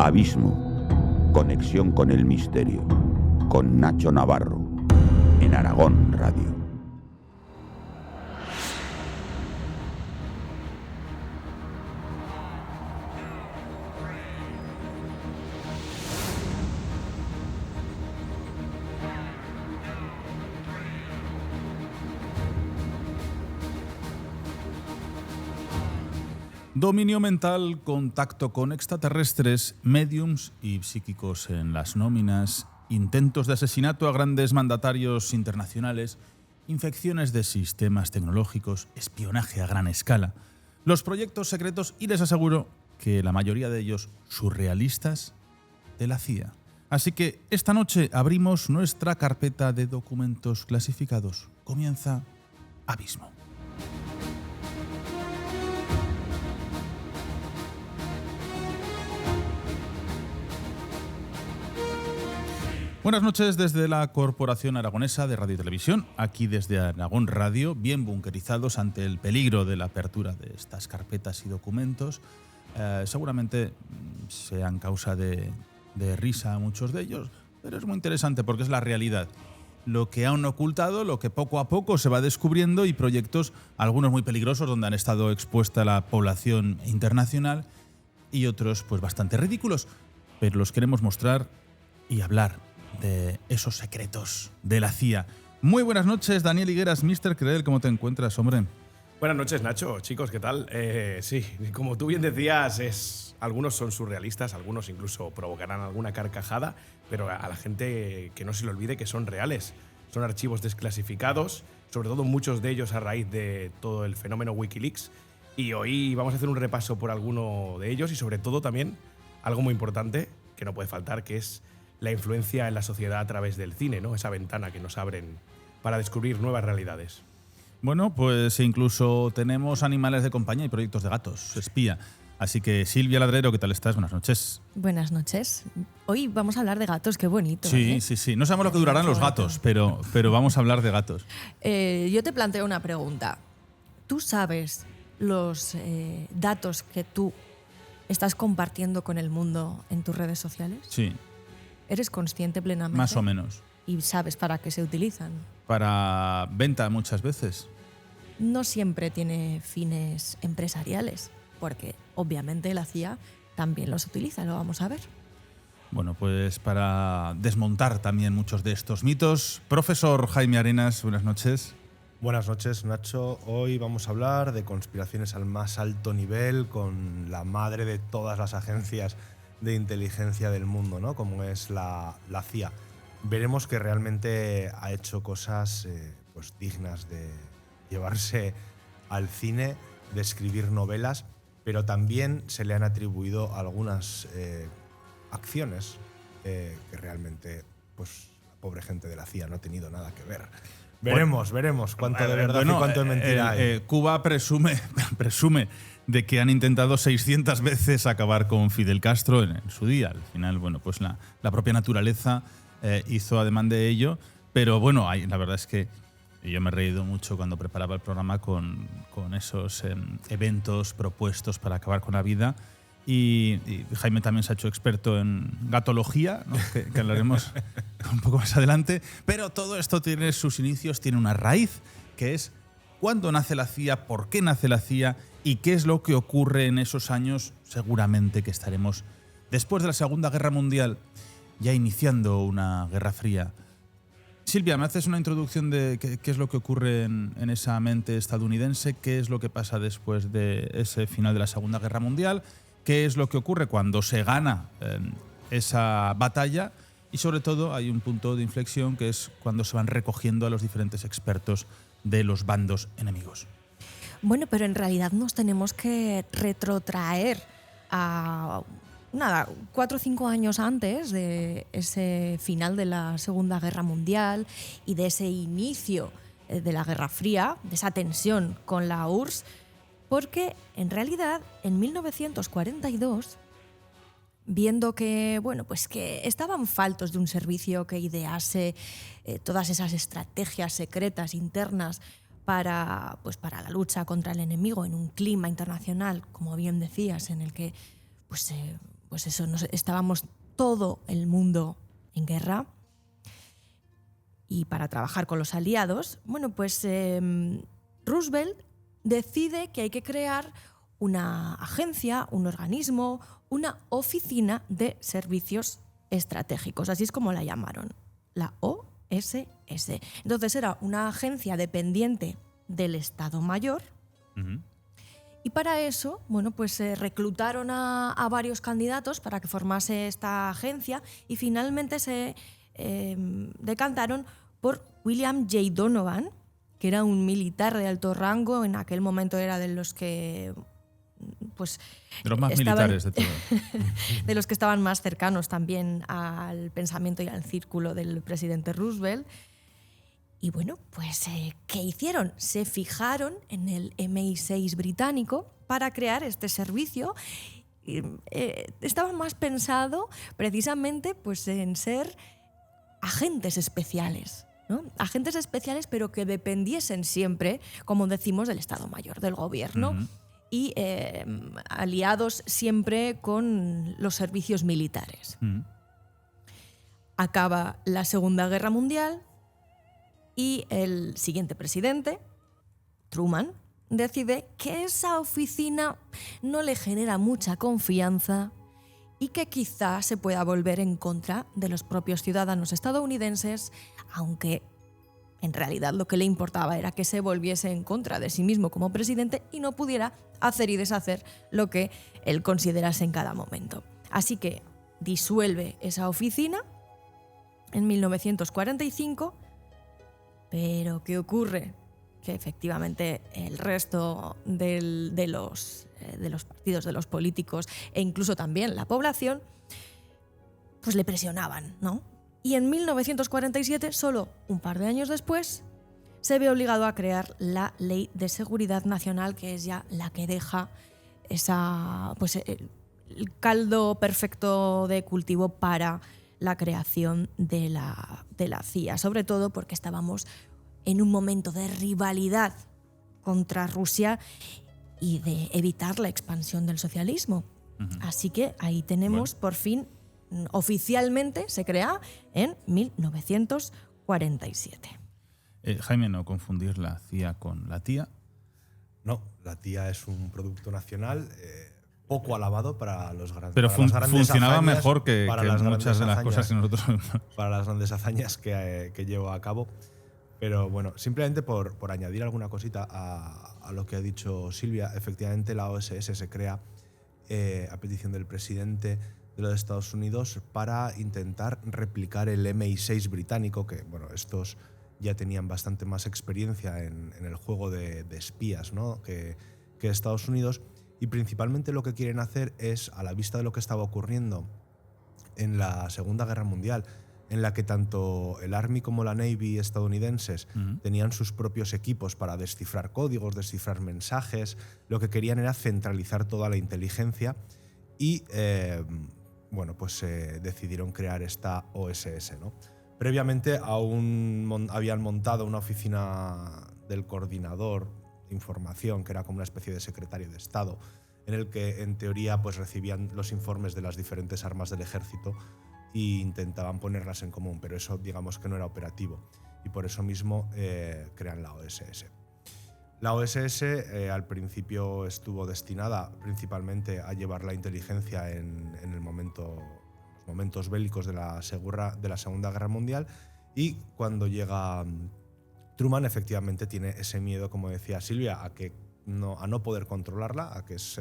Abismo, conexión con el misterio, con Nacho Navarro, en Aragón Radio. Dominio mental, contacto con extraterrestres, mediums y psíquicos en las nóminas, intentos de asesinato a grandes mandatarios internacionales, infecciones de sistemas tecnológicos, espionaje a gran escala, los proyectos secretos y les aseguro que la mayoría de ellos surrealistas de la CIA. Así que esta noche abrimos nuestra carpeta de documentos clasificados. Comienza Abismo. Buenas noches desde la Corporación Aragonesa de Radio y Televisión, aquí desde Aragón Radio, bien bunkerizados ante el peligro de la apertura de estas carpetas y documentos. Seguramente sean causa de risa a muchos de ellos, pero es muy interesante porque es la realidad. Lo que han ocultado, lo que poco a poco se va descubriendo y proyectos, algunos muy peligrosos, donde han estado expuesta la población internacional y otros pues bastante ridículos, pero los queremos mostrar y hablar de esos secretos de la CIA. Muy buenas noches, Daniel Higueras, Mr. Credel, ¿cómo te encuentras, hombre? Buenas noches, Nacho. Chicos, ¿qué tal? Sí, como tú bien decías, algunos son surrealistas, algunos incluso provocarán alguna carcajada, pero a la gente que no se le olvide que son reales. Son archivos desclasificados, sobre todo muchos de ellos a raíz de todo el fenómeno Wikileaks. Y hoy vamos a hacer un repaso por alguno de ellos y sobre todo también algo muy importante que no puede faltar, que es la influencia en la sociedad a través del cine, ¿no? Esa ventana que nos abren para descubrir nuevas realidades. Bueno, pues incluso tenemos animales de compañía y proyectos de gatos, espía. Así que Silvia Ladrero, ¿qué tal estás? Buenas noches. Buenas noches. Hoy vamos a hablar de gatos, qué bonito. Sí, sí. No sabemos lo que durarán los gatos, pero vamos a hablar de gatos. Yo te planteo una pregunta. ¿Tú sabes los datos que tú estás compartiendo con el mundo en tus redes sociales? Sí. ¿Eres consciente plenamente? Más o menos. ¿Y sabes para qué se utilizan? Para venta muchas veces. No siempre tiene fines empresariales, porque obviamente la CIA también los utiliza, lo vamos a ver. Bueno, pues para desmontar también muchos de estos mitos, profesor Jaime Arenas, buenas noches. Buenas noches, Nacho. Hoy vamos a hablar de conspiraciones al más alto nivel con la madre de todas las agencias de inteligencia del mundo, ¿no? Como es la CIA. Veremos que realmente ha hecho cosas pues dignas de llevarse al cine, de escribir novelas, pero también se le han atribuido algunas acciones que realmente pues, la pobre gente de la CIA no ha tenido nada que ver. Veremos cuánto de verdad y cuánto de mentira hay. Cuba presume de que han intentado 600 veces acabar con Fidel Castro en su día. Al final, bueno, pues la propia naturaleza hizo ademán de ello. Pero bueno, la verdad es que yo me he reído mucho cuando preparaba el programa con esos eventos propuestos para acabar con la vida. Y Jaime también se ha hecho experto en gatología, ¿no? que hablaremos un poco más adelante. Pero todo esto tiene sus inicios, tiene una raíz, que es cuándo nace la CIA, por qué nace la CIA y qué es lo que ocurre en esos años. Seguramente que estaremos después de la Segunda Guerra Mundial, ya iniciando una Guerra Fría. Silvia, ¿me haces una introducción de qué es lo que ocurre en esa mente estadounidense? ¿Qué es lo que pasa después de ese final de la Segunda Guerra Mundial? ¿Qué es lo que ocurre cuando se gana esa batalla? Y sobre todo hay un punto de inflexión que es cuando se van recogiendo a los diferentes expertos de los bandos enemigos. Bueno, pero en realidad nos tenemos que retrotraer a 4 o 5 años antes de ese final de la Segunda Guerra Mundial y de ese inicio de la Guerra Fría, de esa tensión con la URSS, porque en realidad en 1942, viendo que, bueno, pues que estaban faltos de un servicio que idease todas esas estrategias secretas internas para la lucha contra el enemigo en un clima internacional, como bien decías, en el que pues pues eso, estábamos todo el mundo en guerra. Y para trabajar con los aliados, bueno, pues Roosevelt decide que hay que crear una agencia, un organismo, una oficina de servicios estratégicos, así es como la llamaron, la OSS. Entonces era una agencia dependiente del Estado Mayor. Y para eso, bueno, pues reclutaron a varios candidatos para que formase esta agencia y finalmente se decantaron por William J. Donovan, que era un militar de alto rango, en aquel momento era de los que pues de los más militares de todo. de los que estaban más cercanos también al pensamiento y al círculo del presidente Roosevelt. Y bueno, pues ¿qué hicieron? Se fijaron en el MI6 británico para crear este servicio. Estaba más pensado precisamente pues, en ser agentes especiales, ¿no? Agentes especiales, pero que dependiesen siempre, como decimos, del Estado Mayor, del gobierno, y aliados siempre con los servicios militares. Acaba la Segunda Guerra Mundial y el siguiente presidente, Truman, decide que esa oficina no le genera mucha confianza y que quizá se pueda volver en contra de los propios ciudadanos estadounidenses, aunque en realidad lo que le importaba era que se volviese en contra de sí mismo como presidente y no pudiera hacer y deshacer lo que él considerase en cada momento. Así que disuelve esa oficina en 1945, pero ¿qué ocurre? Que efectivamente el resto de los partidos, de los políticos e incluso también la población, pues le presionaban, ¿no? Y en 1947, solo un par de años después, se ve obligado a crear la Ley de Seguridad Nacional, que es ya la que deja pues, el caldo perfecto de cultivo para la creación de la CIA, sobre todo porque estábamos en un momento de rivalidad contra Rusia y de evitar la expansión del socialismo. Así que ahí tenemos, por fin, oficialmente se crea en 1947. Jaime, no confundir la CIA con la TIA. No, la TIA es un producto nacional poco alabado para los grandes. Pero para las grandes funcionaba hazañas, mejor que muchas de las hazañas, cosas que nosotros... para las grandes hazañas que llevo a cabo. Pero bueno, simplemente por añadir alguna cosita a lo que ha dicho Silvia, efectivamente la OSS se crea a petición del presidente de los Estados Unidos para intentar replicar el MI6 británico, que bueno, estos ya tenían bastante más experiencia en el juego de espías, ¿no? que Estados Unidos, y principalmente lo que quieren hacer es, a la vista de lo que estaba ocurriendo en la Segunda Guerra Mundial, en la que tanto el Army como la Navy estadounidenses tenían sus propios equipos para descifrar códigos, descifrar mensajes. Lo que querían era centralizar toda la inteligencia y bueno, pues decidieron crear esta OSS, ¿no? Previamente aún habían montado una oficina del coordinador de información, que era como una especie de secretario de Estado, en el que en teoría pues recibían los informes de las diferentes armas del ejército e intentaban ponerlas en común, pero eso digamos que no era operativo y por eso mismo crean la OSS. La OSS al principio estuvo destinada principalmente a llevar la inteligencia en los momentos bélicos de la Segunda Guerra Mundial, y cuando llega Truman efectivamente tiene ese miedo, como decía Silvia, a no poder controlarla, a que es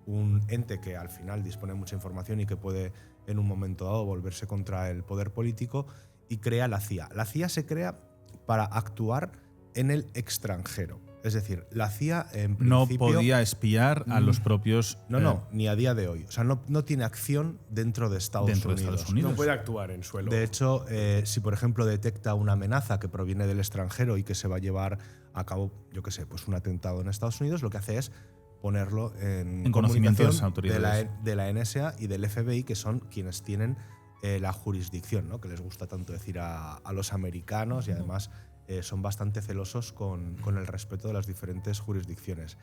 un ente que al final dispone de mucha información y que puede en un momento dado volverse contra el poder político, y crea la CIA. La CIA se crea para actuar en el extranjero. Es decir, la CIA en principio no podía espiar a los propios... No, ni a día de hoy. O sea, no tiene acción dentro de Estados Unidos. No puede actuar en suelo. De hecho, si por ejemplo detecta una amenaza que proviene del extranjero y que se va a llevar a cabo, yo qué sé, pues un atentado en Estados Unidos, lo que hace es ponerlo en conocimiento de las autoridades de la NSA y del FBI, que son quienes tienen la jurisdicción, ¿no? Que les gusta tanto decir a los americanos, y además son bastante celosos con el respeto de las diferentes jurisdicciones.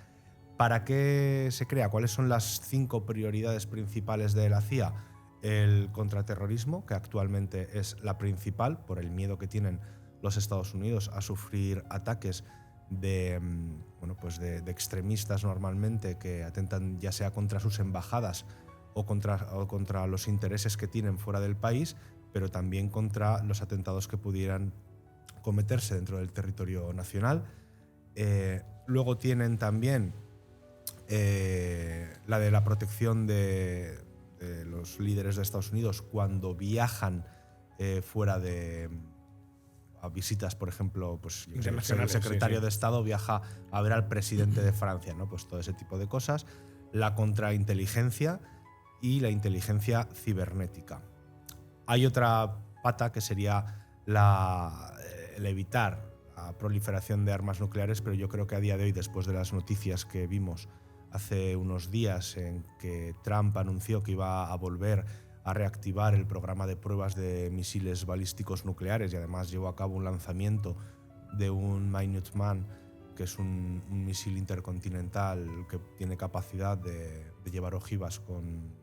¿Para qué se crea? ¿Cuáles son las 5 prioridades principales de la CIA? El contraterrorismo, que actualmente es la principal por el miedo que tienen los Estados Unidos a sufrir ataques de extremistas normalmente que atentan ya sea contra sus embajadas o contra los intereses que tienen fuera del país, pero también contra los atentados que pudieran cometerse dentro del territorio nacional. Luego tienen también la de la protección de los líderes de Estados Unidos cuando viajan fuera de a visitas, por ejemplo, pues el secretario de Estado viaja a ver al presidente de Francia, ¿no? Pues todo ese tipo de cosas. La contrainteligencia y la inteligencia cibernética. Hay otra pata que sería el evitar la proliferación de armas nucleares, pero yo creo que a día de hoy, después de las noticias que vimos hace unos días en que Trump anunció que iba a volver a reactivar el programa de pruebas de misiles balísticos nucleares y además llevó a cabo un lanzamiento de un Minuteman, que es un misil intercontinental que tiene capacidad de llevar ojivas con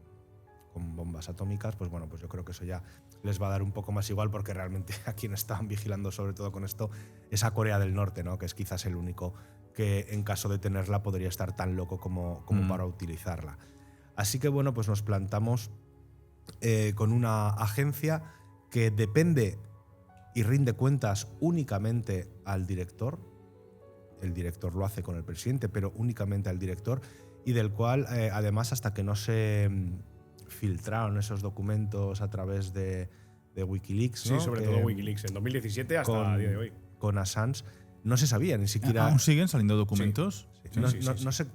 bombas atómicas, pues bueno, pues yo creo que eso ya les va a dar un poco más igual, porque realmente a quien estaban vigilando sobre todo con esto es a Corea del Norte, ¿no? Que es quizás el único que en caso de tenerla podría estar tan loco como para utilizarla. Así que bueno, pues nos plantamos con una agencia que depende y rinde cuentas únicamente al director. El director lo hace con el presidente, pero únicamente al director, y del cual además, hasta que no se filtraron esos documentos a través de Wikileaks, ¿no? Sí, sobre todo Wikileaks, en 2017 hasta el día de hoy. Con Assange no se sabía ni siquiera. ¿Aún siguen saliendo documentos? Sí.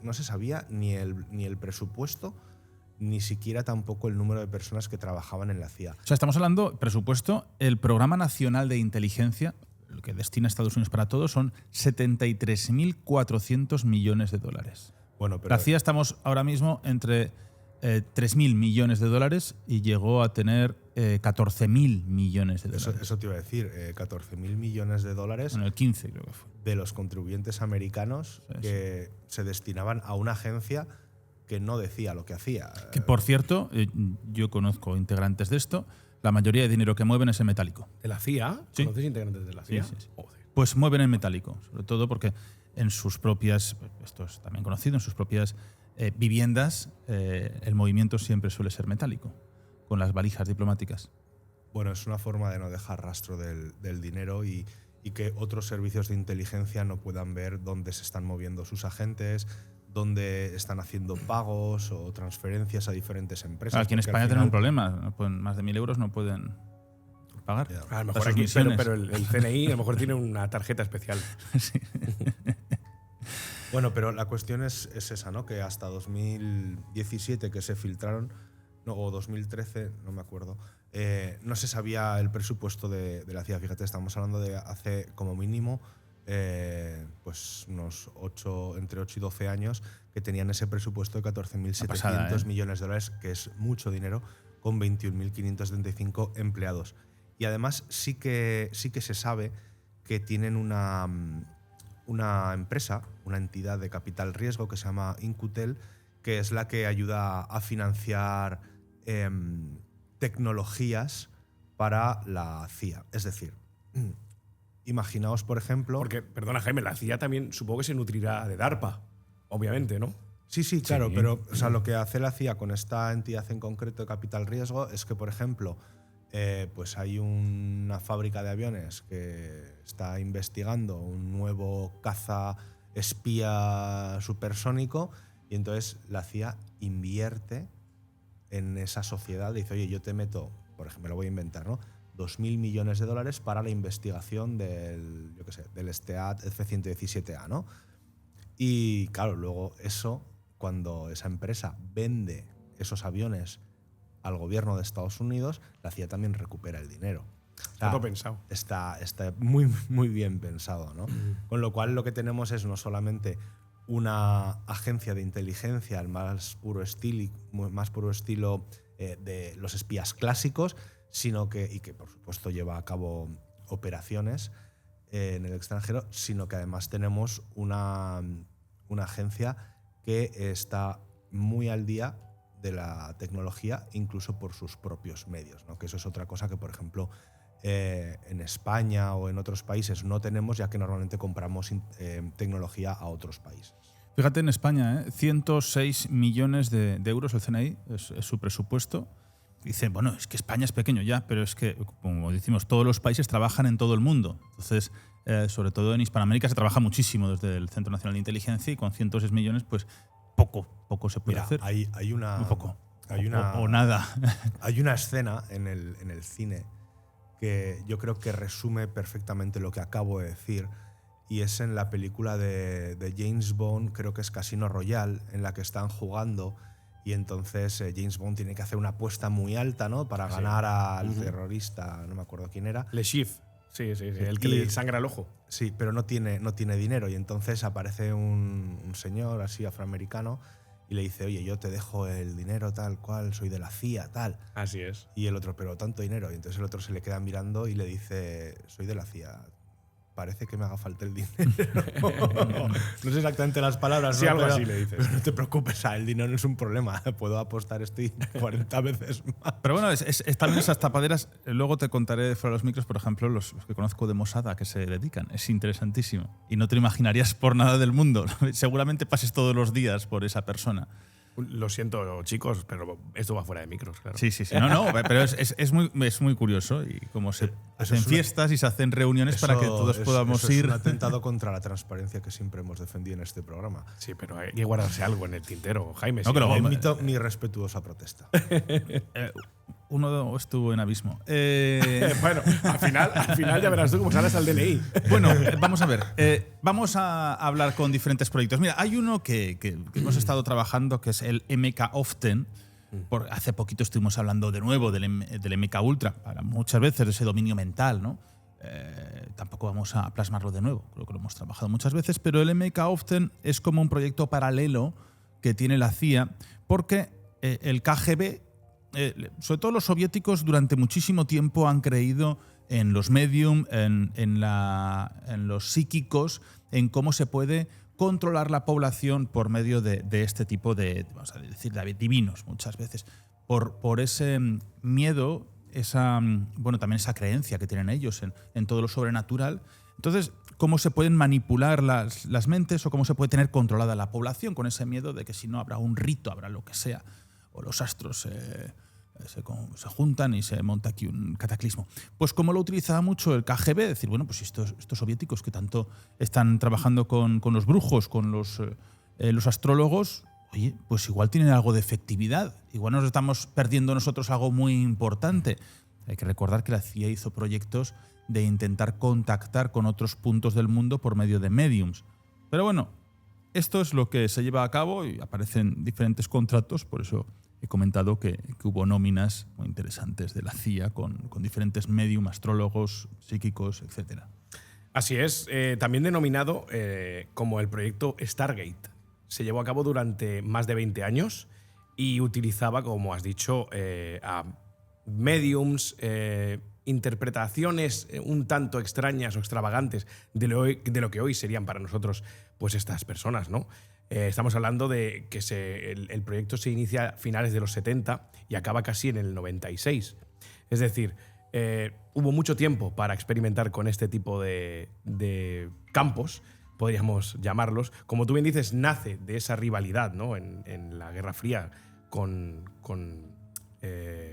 No se sabía ni el presupuesto, ni siquiera tampoco el número de personas que trabajaban en la CIA. O sea, estamos hablando, presupuesto, el Programa Nacional de Inteligencia, lo que destina Estados Unidos para todo, son 73.400 millones de dólares. Bueno, pero la CIA estamos ahora mismo entre 3.000 millones de dólares y llegó a tener 14.000 millones de dólares. Eso te iba a decir, 14.000 millones de dólares. En el 15 creo que fue. De los contribuyentes americanos que se destinaban a una agencia que no decía lo que hacía. Que, por cierto, yo conozco integrantes de esto, la mayoría de dinero que mueven es en metálico. ¿De la CIA? Sí. ¿Conoces integrantes de la CIA? Sí, sí. Joder. Pues mueven en metálico, sobre todo porque en sus propias, esto es también conocido, en sus propias viviendas el movimiento siempre suele ser metálico, con las valijas diplomáticas. Bueno, es una forma de no dejar rastro del dinero y que otros servicios de inteligencia no puedan ver dónde se están moviendo sus agentes, dónde están haciendo pagos o transferencias a diferentes empresas. Aquí en España tienen un problema, no pueden, más de 1.000 euros no pueden pagar. A lo mejor aquí, pero el CNI a lo mejor tiene una tarjeta especial. Sí. Bueno, pero la cuestión es esa, ¿no? Que hasta 2017 que se filtraron, o 2013, no me acuerdo, no se sabía el presupuesto de la CIA. Fíjate, estamos hablando de hace como mínimo pues unos entre 8 y 12 años que tenían ese presupuesto de 14.700 millones de dólares, que es mucho dinero, con 21.535 empleados. Y además sí que se sabe que tienen una empresa, una entidad de capital riesgo que se llama Incutel, que es la que ayuda a financiar tecnologías para la CIA. Es decir, imaginaos, por ejemplo... Porque, perdona Jaime, la CIA también supongo que se nutrirá de DARPA, obviamente, ¿no? Sí, claro, pero o sea, lo que hace la CIA con esta entidad en concreto de capital riesgo es que, por ejemplo, pues hay una fábrica de aviones que está investigando un nuevo caza espía supersónico, y entonces la CIA invierte en esa sociedad, dice, oye, yo te meto, por ejemplo, me lo voy a inventar, ¿no? 2.000 millones de dólares para la investigación del STEAD F-117A, ¿no? Y claro, luego eso, cuando esa empresa vende esos aviones al gobierno de Estados Unidos, la CIA también recupera el dinero. Está todo pensado. Está muy, muy bien pensado, ¿no? Con lo cual lo que tenemos es no solamente una agencia de inteligencia al más puro estilo de los espías clásicos, sino que por supuesto lleva a cabo operaciones en el extranjero, sino que además tenemos una agencia que está muy al día de la tecnología, incluso por sus propios medios, ¿no? Que eso es otra cosa que, por ejemplo, en España o en otros países no tenemos, ya que normalmente compramos tecnología a otros países. Fíjate, en España, 106 millones de euros el CNI es su presupuesto. Dicen, bueno, es que España es pequeño ya, pero es que, como decimos, todos los países trabajan en todo el mundo. Entonces, sobre todo en Hispanoamérica se trabaja muchísimo desde el Centro Nacional de Inteligencia y con 106 millones, pues poco se puede hacer. Hay una, un poco. O nada. Hay una escena en el cine que yo creo que resume perfectamente lo que acabo de decir, y es en la película de James Bond, creo que es Casino Royale, en la que están jugando y entonces James Bond tiene que hacer una apuesta muy alta, ¿no? Para ganar al terrorista, no me acuerdo quién era. Le Chiffre. Sí, el que le sangra el ojo. Sí, pero no tiene dinero y entonces aparece un señor así afroamericano y le dice, oye, yo te dejo el dinero tal cual, soy de la CIA, tal. Así es. Y el otro, pero tanto dinero. Y entonces el otro se le queda mirando y le dice, soy de la CIA, parece que me haga falta el dinero. No sé exactamente las palabras, sí, ¿no? algo pero, así le dices. Pero no te preocupes, el dinero no es un problema. Puedo apostar esto 40 veces más. Pero bueno, es también esas tapaderas. Luego te contaré fuera de los micros, por ejemplo, los que conozco de Mossad a que se dedican. Es interesantísimo. Y no te lo imaginarías por nada del mundo. Seguramente pases todos los días por esa persona. Lo siento, chicos, pero esto va fuera de micros, claro. Sí. No, pero es muy curioso. Y como se hacen fiestas y se hacen reuniones para que todos podamos ir. Es un atentado contra la transparencia que siempre hemos defendido en este programa. Sí, pero hay que guardarse algo en el tintero, Jaime. No, sí, Emito mi respetuosa protesta. Uno estuvo en abismo. Bueno, al final ya verás tú cómo sales al DNI. Bueno, vamos a ver. Vamos a hablar con diferentes proyectos. Mira, hay uno que hemos estado trabajando, que es el MK Often. Hace poquito estuvimos hablando de nuevo del MK Ultra. Muchas veces de ese dominio mental, ¿no? Tampoco vamos a plasmarlo de nuevo. Creo que lo hemos trabajado muchas veces. Pero el MK Often es como un proyecto paralelo que tiene la CIA, porque el KGB, sobre todo los soviéticos, durante muchísimo tiempo han creído en los medium, en los psíquicos, en cómo se puede controlar la población por medio de este tipo de, vamos a decir, divinos muchas veces, por ese miedo, también esa creencia que tienen ellos en todo lo sobrenatural. Entonces, cómo se pueden manipular las mentes o cómo se puede tener controlada la población con ese miedo de que si no habrá un rito, habrá lo que sea, o los astros se juntan y se monta aquí un cataclismo. Pues como lo utilizaba mucho el KGB, decir, bueno, pues estos soviéticos que tanto están trabajando con los brujos, con los astrólogos, oye, pues igual tienen algo de efectividad, igual nos estamos perdiendo nosotros algo muy importante. Hay que recordar que la CIA hizo proyectos de intentar contactar con otros puntos del mundo por medio de mediums. Pero bueno, esto es lo que se lleva a cabo y aparecen diferentes contratos, por eso he comentado que hubo nóminas muy interesantes de la CIA con diferentes medium, astrólogos, psíquicos, etc. Así es, también denominado como el proyecto Stargate. Se llevó a cabo durante más de 20 años y utilizaba, como has dicho, a mediums, interpretaciones un tanto extrañas o extravagantes de lo que hoy serían para nosotros pues estas personas, ¿no? Estamos hablando de que el proyecto se inicia a finales de los 70 y acaba casi en el 96. Es decir, hubo mucho tiempo para experimentar con este tipo de campos, podríamos llamarlos. Como tú bien dices, nace de esa rivalidad, ¿no? en la Guerra Fría con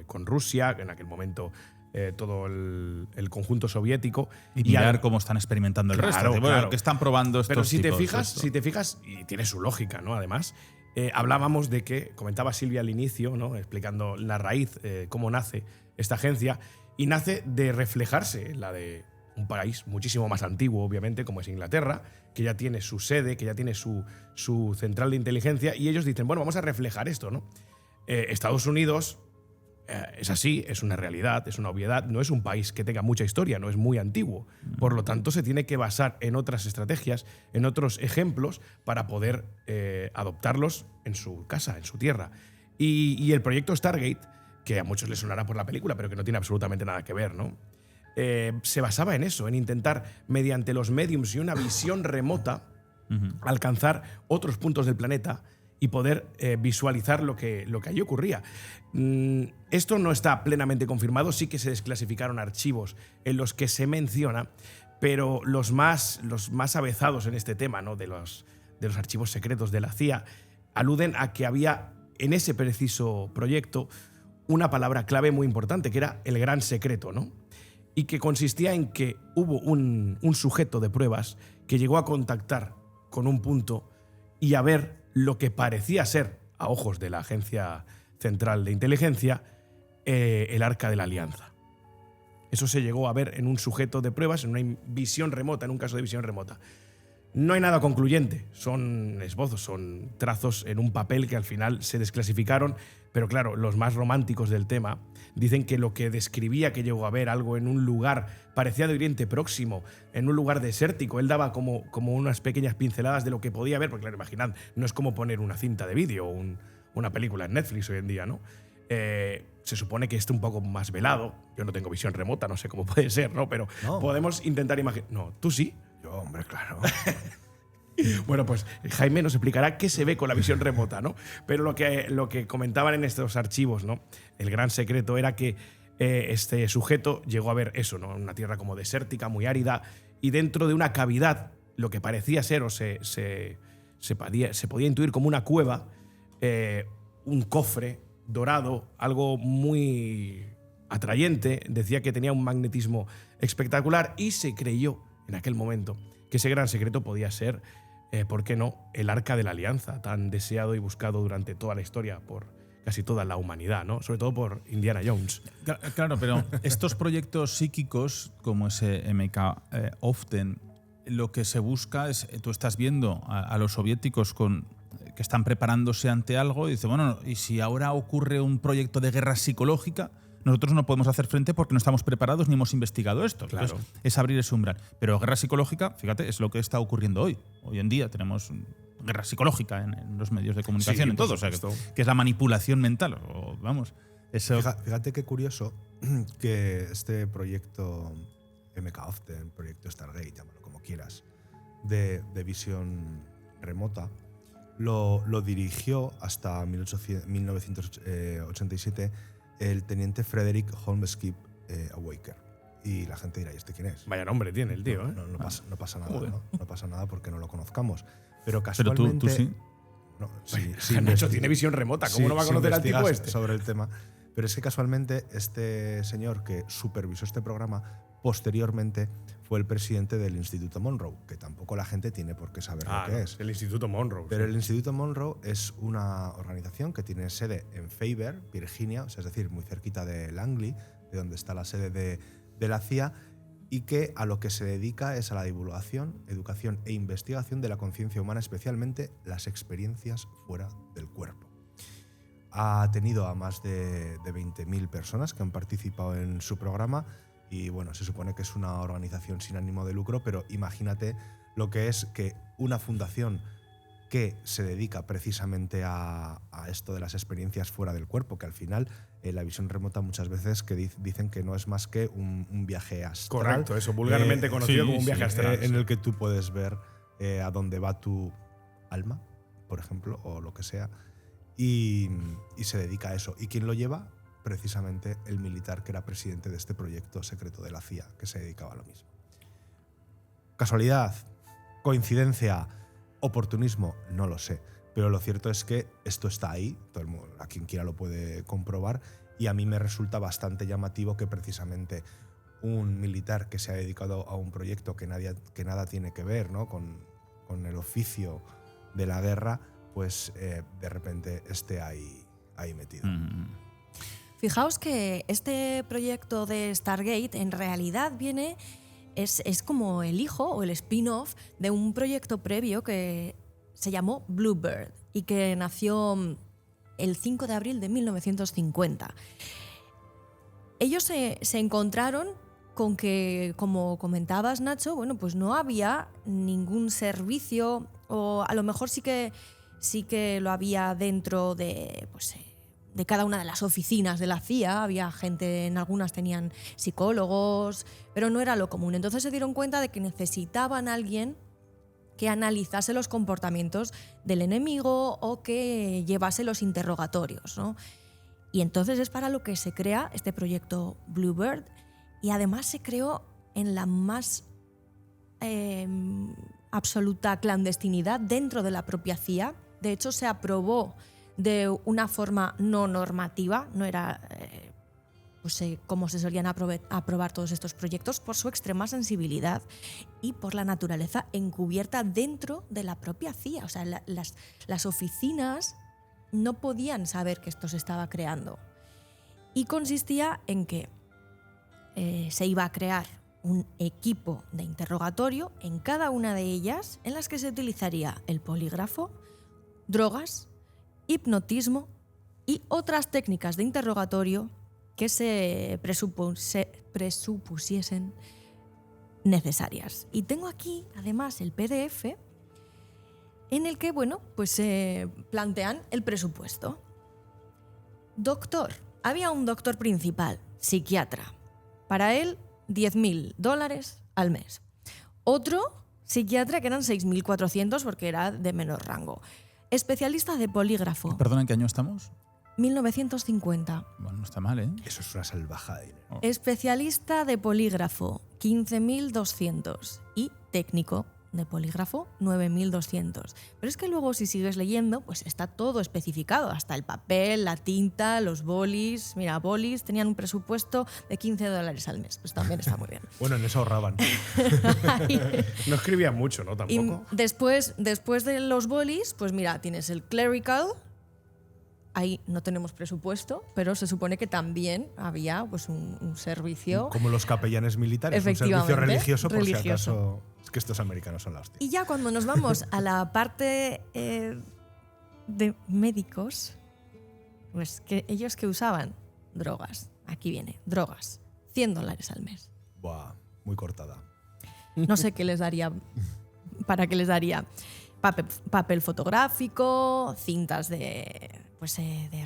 Rusia, en aquel momento todo el conjunto soviético. Y mirar cómo están experimentando el resto. Bueno, que están probando estos Pero si tipos, te fijas, y tiene su lógica, ¿no? Además, hablábamos de que, comentaba Silvia al inicio, ¿no? Explicando la raíz, cómo nace esta agencia, y nace de reflejarse la de un país muchísimo más antiguo, obviamente, como es Inglaterra, que ya tiene su sede, que ya tiene su central de inteligencia, y ellos dicen, bueno, vamos a reflejar esto, ¿no? Estados Unidos es así, es una realidad, es una obviedad, no es un país que tenga mucha historia, no es muy antiguo. Por lo tanto, se tiene que basar en otras estrategias, en otros ejemplos, para poder adoptarlos en su casa, en su tierra. Y el proyecto Stargate, que a muchos les sonará por la película, pero que no tiene absolutamente nada que ver, ¿no? Se basaba en eso, en intentar, mediante los mediums y una visión remota, alcanzar otros puntos del planeta y poder visualizar lo que allí ocurría. Esto no está plenamente confirmado, sí que se desclasificaron archivos en los que se menciona, pero los más avezados en este tema, ¿no?, de los archivos secretos de la CIA, aluden a que había en ese preciso proyecto una palabra clave muy importante, que era el gran secreto, ¿no? Y que consistía en que hubo un sujeto de pruebas que llegó a contactar con un punto y a ver lo que parecía ser, a ojos de la Agencia Central de Inteligencia, el Arca de la Alianza. Eso se llegó a ver en un sujeto de pruebas, en una visión remota, en un caso de visión remota. No hay nada concluyente, son esbozos, son trazos en un papel que al final se desclasificaron, pero claro, los más románticos del tema dicen que lo que describía que llegó a ver algo en un lugar parecía de Oriente Próximo, en un lugar desértico. Él daba como unas pequeñas pinceladas de lo que podía ver, porque claro, imaginad, no es como poner una cinta de vídeo o una película en Netflix hoy en día, ¿no? Se supone que esté un poco más velado. Yo no tengo visión remota, no sé cómo puede ser, ¿no? Pero no, podemos intentar imaginar. No, tú sí. Yo, hombre, claro. Bueno, pues Jaime nos explicará qué se ve con la visión remota, ¿no? Pero lo que comentaban en estos archivos, ¿no?, el gran secreto era que este sujeto llegó a ver eso, ¿no?, una tierra como desértica, muy árida, y dentro de una cavidad, lo que parecía ser o se podía intuir como una cueva, un cofre dorado, algo muy atrayente. Decía que tenía un magnetismo espectacular y se creyó en aquel momento que ese gran secreto podía ser, ¿por qué no?, el Arca de la Alianza, tan deseado y buscado durante toda la historia por casi toda la humanidad, ¿no? Sobre todo por Indiana Jones. Claro, pero estos proyectos psíquicos, como ese MK Often, lo que se busca es, tú estás viendo a los soviéticos que están preparándose ante algo y dice, bueno, ¿y si ahora ocurre un proyecto de guerra psicológica? Nosotros no podemos hacer frente porque no estamos preparados ni hemos investigado esto. Claro. Entonces, es abrir ese umbral. Pero guerra psicológica, fíjate, es lo que está ocurriendo hoy. Hoy en día tenemos guerra psicológica en los medios de comunicación, Sí, en todo. O sea, que es la manipulación mental. O, vamos, eso. Fíjate qué curioso que este proyecto MK Often, proyecto Stargate, llámalo como quieras, de visión remota, lo dirigió hasta 1987 el teniente Frederick Holmeskip Awaker. Y la gente dirá, ¿y este quién es? Vaya nombre tiene el tío, ¿eh? No pasa nada, ¿no? No pasa nada porque no lo conozcamos. Pero Pero casualmente… tú sí. No, Nacho tiene visión remota, ¿cómo no va a conocer al tipo este? Sobre el tema. Pero es que casualmente este señor que supervisó este programa posteriormente fue el presidente del Instituto Monroe, que tampoco la gente tiene por qué saber lo que es. El Instituto Monroe. Pero el Instituto Monroe es una organización que tiene sede en Faber, Virginia, o sea, es decir, muy cerquita de Langley, de donde está la sede de la CIA, y que a lo que se dedica es a la divulgación, educación e investigación de la conciencia humana, especialmente las experiencias fuera del cuerpo. Ha tenido a más de 20.000 personas que han participado en su programa y bueno, se supone que es una organización sin ánimo de lucro, pero imagínate lo que es que una fundación que se dedica precisamente a esto de las experiencias fuera del cuerpo, que al final la visión remota muchas veces que dicen que no es más que un viaje astral. Correcto, eso, vulgarmente conocido como un viaje astral. En el que tú puedes ver a dónde va tu alma, por ejemplo, o lo que sea, y se dedica a eso. ¿Y quién lo lleva? Precisamente el militar que era presidente de este proyecto secreto de la CIA, que se dedicaba a lo mismo. ¿Casualidad? ¿Coincidencia? ¿Oportunismo? No lo sé. Pero lo cierto es que esto está ahí, todo el mundo, a quien quiera lo puede comprobar, y a mí me resulta bastante llamativo que precisamente un militar que se ha dedicado a un proyecto que nada tiene que ver, ¿no?, con el oficio de la guerra, pues de repente esté ahí metido. Fijaos que este proyecto de Stargate en realidad es como el hijo o el spin-off de un proyecto previo que se llamó Bluebird y que nació el 5 de abril de 1950. Ellos se encontraron con que, como comentabas, Nacho, bueno, pues no había ningún servicio, o a lo mejor sí que lo había dentro de cada una de las oficinas de la CIA. Había gente, en algunas tenían psicólogos, pero no era lo común. Entonces se dieron cuenta de que necesitaban a alguien que analizase los comportamientos del enemigo o que llevase los interrogatorios, ¿no? Y entonces es para lo que se crea este proyecto Bluebird, y además se creó en la más absoluta clandestinidad dentro de la propia CIA. De hecho, se aprobó de una forma no normativa, no era como se solían aprobar todos estos proyectos, por su extrema sensibilidad y por la naturaleza encubierta dentro de la propia CIA. O sea, las oficinas no podían saber que esto se estaba creando. Y consistía en que se iba a crear un equipo de interrogatorio en cada una de ellas, en las que se utilizaría el polígrafo, drogas, hipnotismo y otras técnicas de interrogatorio que se presupusiesen necesarias. Y tengo aquí, además, el PDF en el que, se plantean el presupuesto. Doctor. Había un doctor principal, psiquiatra. Para él, $10.000 al mes. Otro psiquiatra que eran 6.400 porque era de menor rango. Especialista de polígrafo. ¿Perdona, en qué año estamos? 1950. Bueno, no está mal, ¿eh? Eso es una salvajada de dinero. Especialista de polígrafo, 15.200. Y técnico de polígrafo, 9.200. Pero es que luego, si sigues leyendo, pues está todo especificado. Hasta el papel, la tinta, los bolis. Mira, bolis tenían un presupuesto de $15 al mes. Pues también está muy bien. Bueno, en eso ahorraban. No escribían mucho, ¿no? Tampoco. Y después de los bolis, pues mira, tienes el clerical. Ahí no tenemos presupuesto, pero se supone que también había pues un servicio. Como los capellanes militares, un Efectivamente, servicio religioso, por religioso. si acaso. Es que estos americanos son la hostia. Y ya cuando nos vamos a la parte de médicos, pues que ellos que usaban drogas. Aquí viene, drogas. $100 al mes. Buah, muy cortada. No sé qué les daría, para qué les daría. Papel fotográfico, cintas de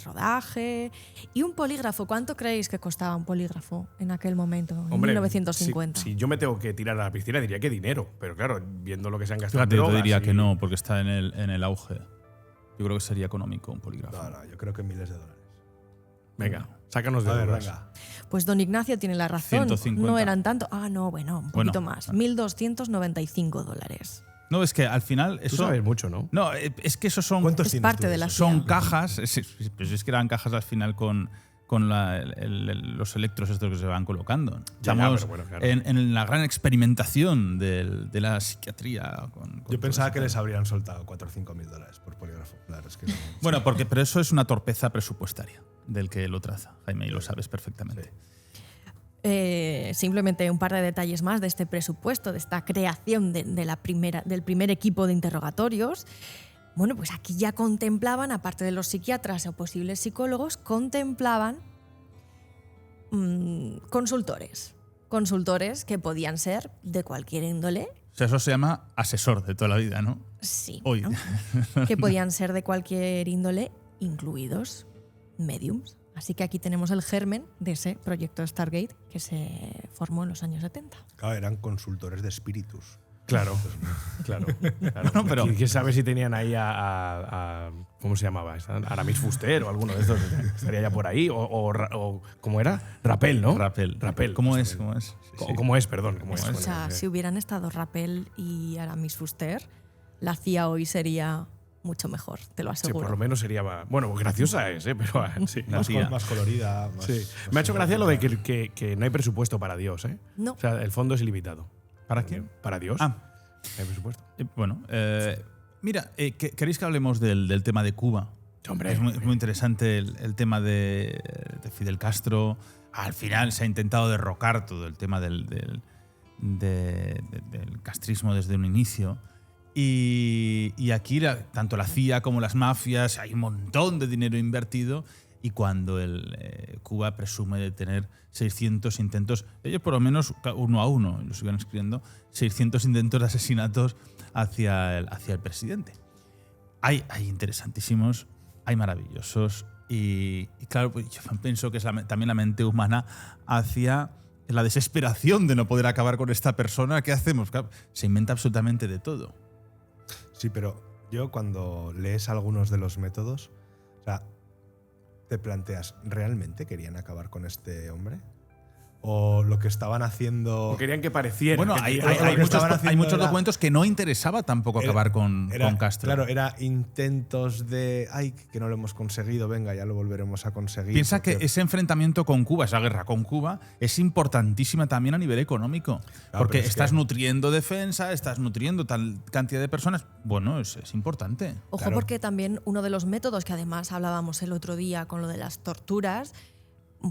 rodaje y un polígrafo. ¿Cuánto creéis que costaba un polígrafo en aquel momento, en 1950? Si yo me tengo que tirar a la piscina, diría que dinero. Pero claro, viendo lo que se han gastado en Fíjate, yo te drogas diría y- que no, porque está en el auge. Yo creo que sería económico un polígrafo. No, yo creo que miles de dólares. Venga, sácanos de A ver, dudas. venga. Pues don Ignacio tiene la razón. 150. No eran tanto. Un poquito Bueno, más. $1.295. No, es que al final Tú eso. sabes mucho, ¿no? No, es que esos son. ¿Cuántos Es tienes parte tú de la esos? Son CIA. cajas. Pues es que eran cajas al final con los electros estos que se van colocando. Ya, Estamos pero bueno, claro. en la gran experimentación de la psiquiatría. Con Yo pensaba todo que esto. les habrían soltado $4 o $5.000 por polígrafo. Claro, es que no. Bueno, pero eso es una torpeza presupuestaria del que lo traza, Jaime, y lo sabes perfectamente. Simplemente un par de detalles más de este presupuesto, de esta creación del primer equipo de interrogatorios. Bueno, pues aquí ya contemplaban, aparte de los psiquiatras o posibles psicólogos, contemplaban consultores. Consultores que podían ser de cualquier índole. O sea, eso se llama asesor de toda la vida, ¿no? Sí. Hoy. ¿no? Que podían ser de cualquier índole, incluidos mediums. Así que aquí tenemos el germen de ese proyecto Stargate que se formó en los años 70. Claro, eran consultores de espíritus. Claro, claro. No, pero- ¿Quién sabe si tenían ahí a ¿cómo se llamaba? Aramis Fuster o alguno de estos. Estaría ya por ahí. O ¿cómo era? Rapel, ¿no? Rapel. Rapel. ¿Cómo eso es? mismo. ¿Cómo es? Sí, sí. ¿Cómo es? Perdón. ¿Cómo es? O sea, si hubieran estado Rappel y Aramis Fuster, la CIA hoy sería mucho mejor, te lo Sí, aseguro. por lo menos sería más. Bueno, graciosa es, pero sí. Más colorida. Más, Sí. Me ha hecho gracia lo de que no hay presupuesto para Dios, ¿eh? No. O sea, el fondo es ilimitado. ¿Para quién? Para Dios. Ah, No hay presupuesto. mira, ¿queréis que hablemos del tema de Cuba? Hombre. Es muy interesante el tema de Fidel Castro. Al final se ha intentado derrocar todo el tema del castrismo desde un inicio. Y aquí tanto la CIA como las mafias, hay un montón de dinero invertido. Y cuando Cuba presume de tener 600 intentos, ellos por lo menos uno a uno, los iban escribiendo, 600 intentos de asesinatos hacia el presidente. Hay interesantísimos, hay maravillosos. Y claro, pues yo pienso que es también la mente humana hacia la desesperación de no poder acabar con esta persona. ¿Qué hacemos? Claro, se inventa absolutamente de todo. Sí, pero yo cuando lees algunos de los métodos, o sea, te planteas, ¿realmente querían acabar con este hombre? ¿O lo que estaban haciendo? O querían que pareciera. Bueno, que hay querían- hay muchos documentos que no interesaba tampoco acabar con Castro. Claro, era intentos de, ay, que no lo hemos conseguido, venga, ya lo volveremos a conseguir. Piensa que porque- ese enfrentamiento con Cuba, esa guerra con Cuba, es importantísima también a nivel económico. Porque pero es estás que- nutriendo defensa, estás nutriendo tal cantidad de personas. Bueno, es importante. Ojo, Claro. porque también uno de los métodos que además hablábamos el otro día con lo de las torturas,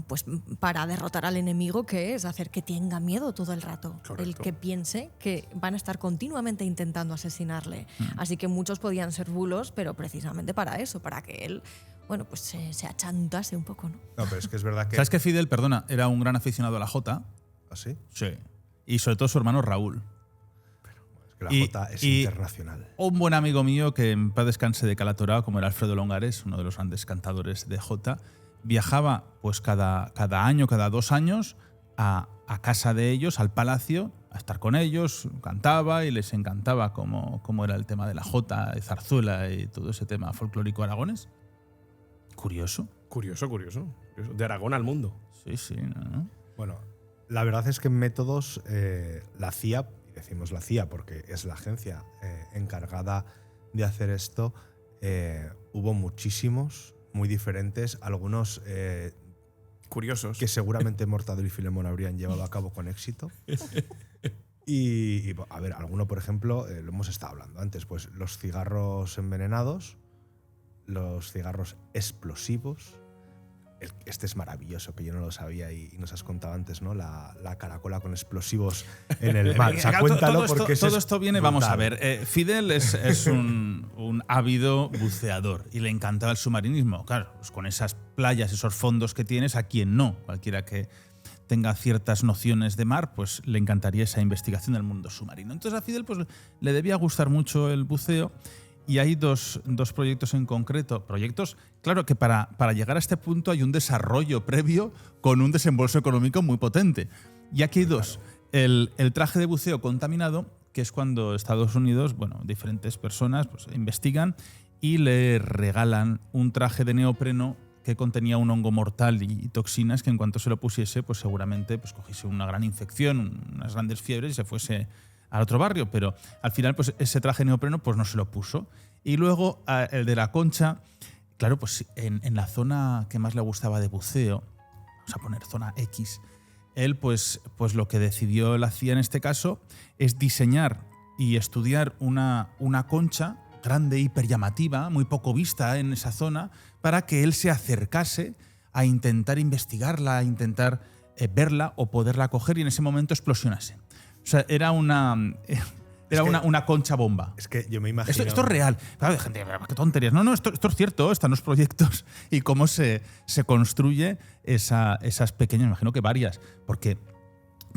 pues para derrotar al enemigo, que es hacer que tenga miedo todo el rato. Correcto. El que piense que van a estar continuamente intentando asesinarle. Así que muchos podían ser bulos, pero precisamente para eso, para que él, bueno, pues se achantase un poco, ¿no? No, pero es que es verdad que... ¿Sabes que Fidel, perdona, era un gran aficionado a la Jota? ¿Así? Sí. Y sobre todo su hermano Raúl. Es que la Y- Jota es y- internacional. Un buen amigo mío que en paz descanse de Calatorao, como era Alfredo Longares, uno de los grandes cantadores de Jota, viajaba pues cada año, cada 2 años a casa de ellos, al palacio, a estar con ellos, cantaba y les encantaba cómo era el tema de la jota, de zarzuela y todo ese tema folclórico aragonés. Curioso. Curioso. De Aragón al mundo. Sí, sí. ¿no? Bueno, la verdad es que en métodos la CIA, y decimos la CIA porque es la agencia encargada de hacer esto, hubo muchísimos, muy diferentes, algunos Curiosos. que seguramente Mortadelo y Filemón habrían llevado a cabo con éxito. Y, a ver, alguno, por ejemplo, lo hemos estado hablando antes, pues los cigarros envenenados, los cigarros explosivos. Este es maravilloso, que yo no lo sabía y nos has contado antes, ¿no? La caracola con explosivos en el mar. O sea, Claro, cuéntalo todo porque todo esto viene, vamos a brutal. ver. Fidel es un ávido buceador y le encantaba el submarinismo. Claro, pues con esas playas, esos fondos que tienes, a quien no. Cualquiera que tenga ciertas nociones de mar, pues le encantaría esa investigación del mundo submarino. Entonces a Fidel pues, le debía gustar mucho el buceo. Y hay dos proyectos en concreto. Proyectos, claro que para llegar a este punto hay un desarrollo previo con un desembolso económico muy potente. Y aquí hay dos. El traje de buceo contaminado, que es cuando Estados Unidos, bueno, diferentes personas pues, investigan y le regalan un traje de neopreno que contenía un hongo mortal y toxinas que en cuanto se lo pusiese, pues seguramente pues, cogiese una gran infección, unas grandes fiebres y se fuese al otro barrio, pero al final pues ese traje neopreno pues no se lo puso. Y luego el de la Concha, claro, pues en la zona que más le gustaba de buceo, vamos a poner zona X, él pues lo que decidió la CIA en este caso es diseñar y estudiar una concha grande, hiper llamativa, muy poco vista en esa zona, para que él se acercase a intentar investigarla, a intentar verla o poderla coger y en ese momento explosionase. O sea, era una concha bomba. Es que yo me imagino... Esto es real. Claro, de gente, qué tonterías. No, esto es cierto, están los proyectos y cómo se construye esas pequeñas, me imagino que varias. Porque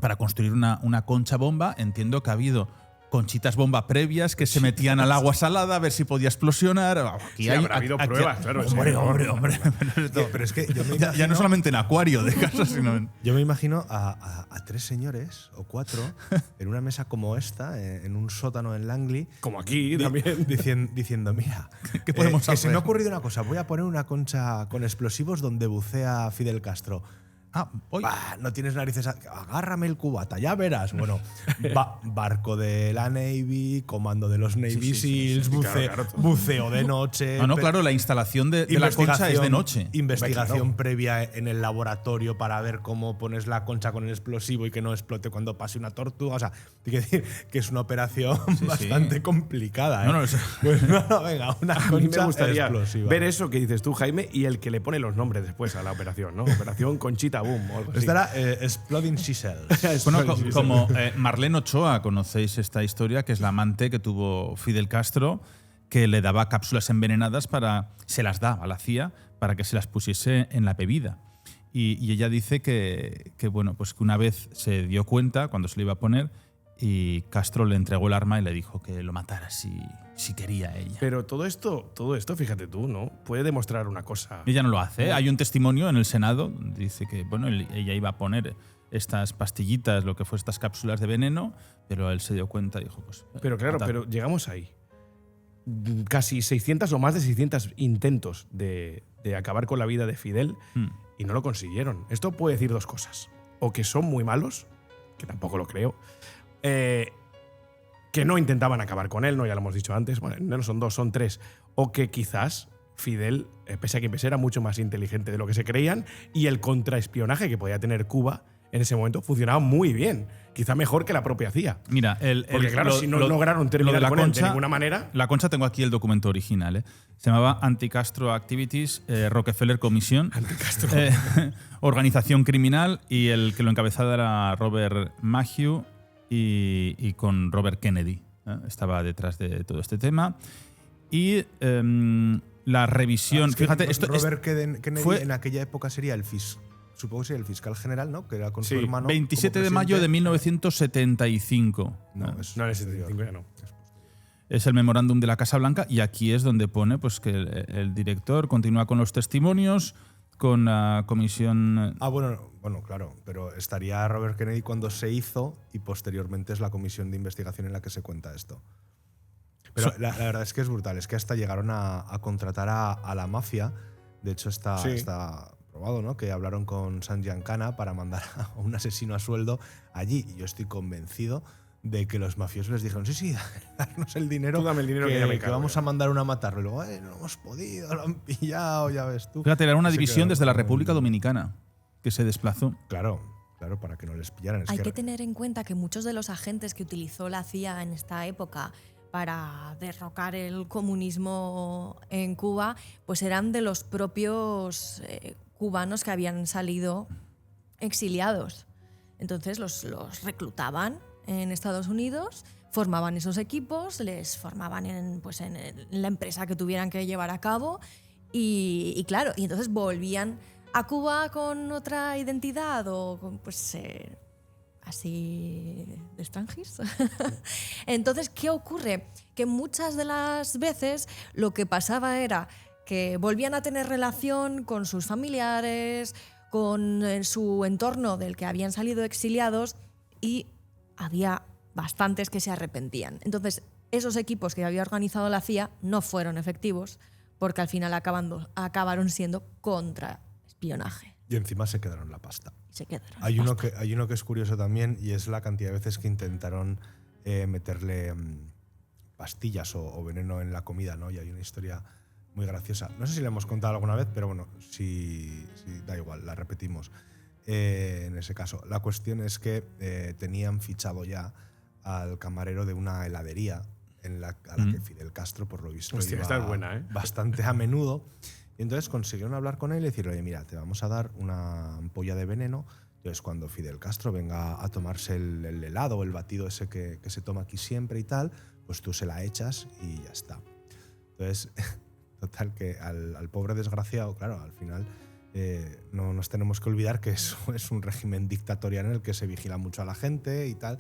para construir una concha bomba entiendo que ha habido conchitas bomba previas que se metían al agua salada a ver si podía explosionar. Aquí Sí, habrá habido pruebas, claro. Hombre. Pero es que yo me Ya no solamente en acuario de casa, sino en… Yo me imagino a 3 señores o 4 en una mesa como esta, en un sótano en Langley, Como aquí también. diciendo, mira, ¿Qué podemos que se hacer? me ha ocurrido una cosa, voy a poner una concha con explosivos donde bucea Fidel Castro. Oye, Bah, no tienes narices, agárrame el cubata, ya verás. Bueno, barco de la Navy, comando de los Navy Seals, claro. buceo de noche. no, claro, la instalación de la concha es de noche. Investigación Claro. previa en el laboratorio para ver cómo pones la concha con el explosivo y que no explote cuando pase una tortuga. O sea, hay que decir que es una operación Sí. bastante complicada. ¿eh? No, Pues no, venga, una A mí me concha gustaría explosiva. ver eso que dices tú, Jaime, y el que le pone los nombres después a la operación, ¿no? Operación Conchita Boom o algo así. Esta era Exploding Seashells. Bueno, como Marlene Ochoa, conocéis esta historia, que es la amante que tuvo Fidel Castro, que le daba cápsulas envenenadas se las da a la CIA para que se las pusiese en la bebida. Y ella dice que bueno, pues que una vez se dio cuenta cuando se lo iba a poner y Castro le entregó el arma y le dijo que lo matara si quería ella. Pero todo esto, fíjate tú, ¿no? Puede demostrar una cosa. Ella no lo hace. ¿Eh? Hay un testimonio en el Senado, dice que bueno, ella iba a poner estas pastillitas, lo que fue estas cápsulas de veneno, pero él se dio cuenta y dijo, pues… Pero claro, matar. pero llegamos ahí. casi 600 o más de 600 intentos de acabar con la vida de Fidel y no lo consiguieron. Esto puede decir dos cosas. O que son muy malos, que tampoco lo creo, que no intentaban acabar con él, no, ya lo hemos dicho antes, bueno, no son dos, son tres, o que quizás Fidel, pese a que era mucho más inteligente de lo que se creían, y el contraespionaje que podía tener Cuba en ese momento funcionaba muy bien, quizá mejor que la propia CIA. Mira, porque claro, si no lograron terminar con él de ninguna manera… La Concha, tengo aquí el documento original, ¿eh? Se llamaba Anti-Castro Activities, Rockefeller Commission, Anti-Castro. Organización criminal, y el que lo encabezaba era Robert Mathew y con Robert Kennedy. Estaba detrás de todo este tema. Y la revisión… Es que fíjate, Robert Kennedy fue, en aquella época sería supongo que sería el fiscal general, ¿no? Que era con su hermano. 27 de mayo de 1975. No, No, en el 75 ya no. Es el memorándum de la Casa Blanca, y aquí es donde pone pues, que el director continúa con los testimonios, con la comisión… Bueno, claro, pero estaría Robert Kennedy cuando se hizo y posteriormente es la comisión de investigación en la que se cuenta esto. Pero la verdad es que es brutal, es que hasta llegaron a contratar a la mafia. De hecho está probado, ¿no? Que hablaron con San Giancana para mandar a un asesino a sueldo allí. Y yo estoy convencido de que los mafiosos les dijeron, sí, darnos el dinero, tú dame el dinero que ya me que vamos a mandar uno a matarlo. Y luego, no hemos podido, lo han pillado, ya ves tú. Fíjate, era una división desde la República Dominicana que se desplazó. Claro, para que no les pillaran. Hay que tener en cuenta que muchos de los agentes que utilizó la CIA en esta época para derrocar el comunismo en Cuba, pues eran de los propios cubanos que habían salido exiliados. Entonces los reclutaban en Estados Unidos, formaban esos equipos, les formaban en la empresa que tuvieran que llevar a cabo y claro, y entonces volvían a Cuba con otra identidad o con, así de extranjis. Entonces, ¿qué ocurre? Que muchas de las veces lo que pasaba era que volvían a tener relación con sus familiares, con su entorno del que habían salido exiliados, y había bastantes que se arrepentían. Entonces, esos equipos que había organizado la CIA no fueron efectivos porque al final acabaron siendo contraespionaje. Y encima se quedaron la pasta. Hay uno que es curioso también, y es la cantidad de veces que intentaron meterle pastillas o veneno en la comida, ¿no? Y hay una historia muy graciosa. No sé si la hemos contado alguna vez, pero bueno, si da igual, la repetimos. En ese caso, la cuestión es que tenían fichado ya al camarero de una heladería a la que Fidel Castro, por lo visto, hostia, iba esta es buena, ¿eh? bastante a menudo. Y entonces consiguieron hablar con él y decirle, oye, mira, te vamos a dar una ampolla de veneno. Entonces, cuando Fidel Castro venga a tomarse el helado o el batido ese que se toma aquí siempre y tal, pues tú se la echas y ya está. Entonces, total, que al pobre desgraciado, claro, al final no nos tenemos que olvidar que eso es un régimen dictatorial en el que se vigila mucho a la gente y tal.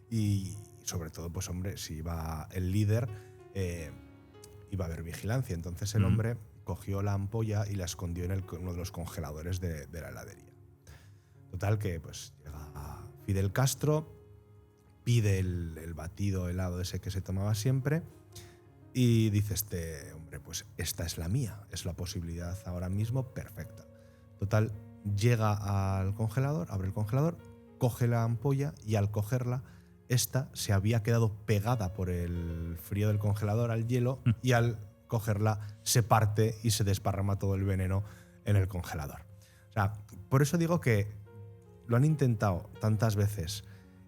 Y sobre todo, pues hombre, si iba el líder, iba a haber vigilancia. Entonces el hombre cogió la ampolla y la escondió en uno de los congeladores de la heladería. Total, que pues llega Fidel Castro, pide el batido helado ese que se tomaba siempre y dice este hombre, pues esta es la mía, es la posibilidad ahora mismo perfecta. Total, llega al congelador, abre el congelador, coge la ampolla y al cogerla, esta se había quedado pegada por el frío del congelador al hielo y al cogerla se parte y se desparrama todo el veneno en el congelador. O sea, por eso digo que lo han intentado tantas veces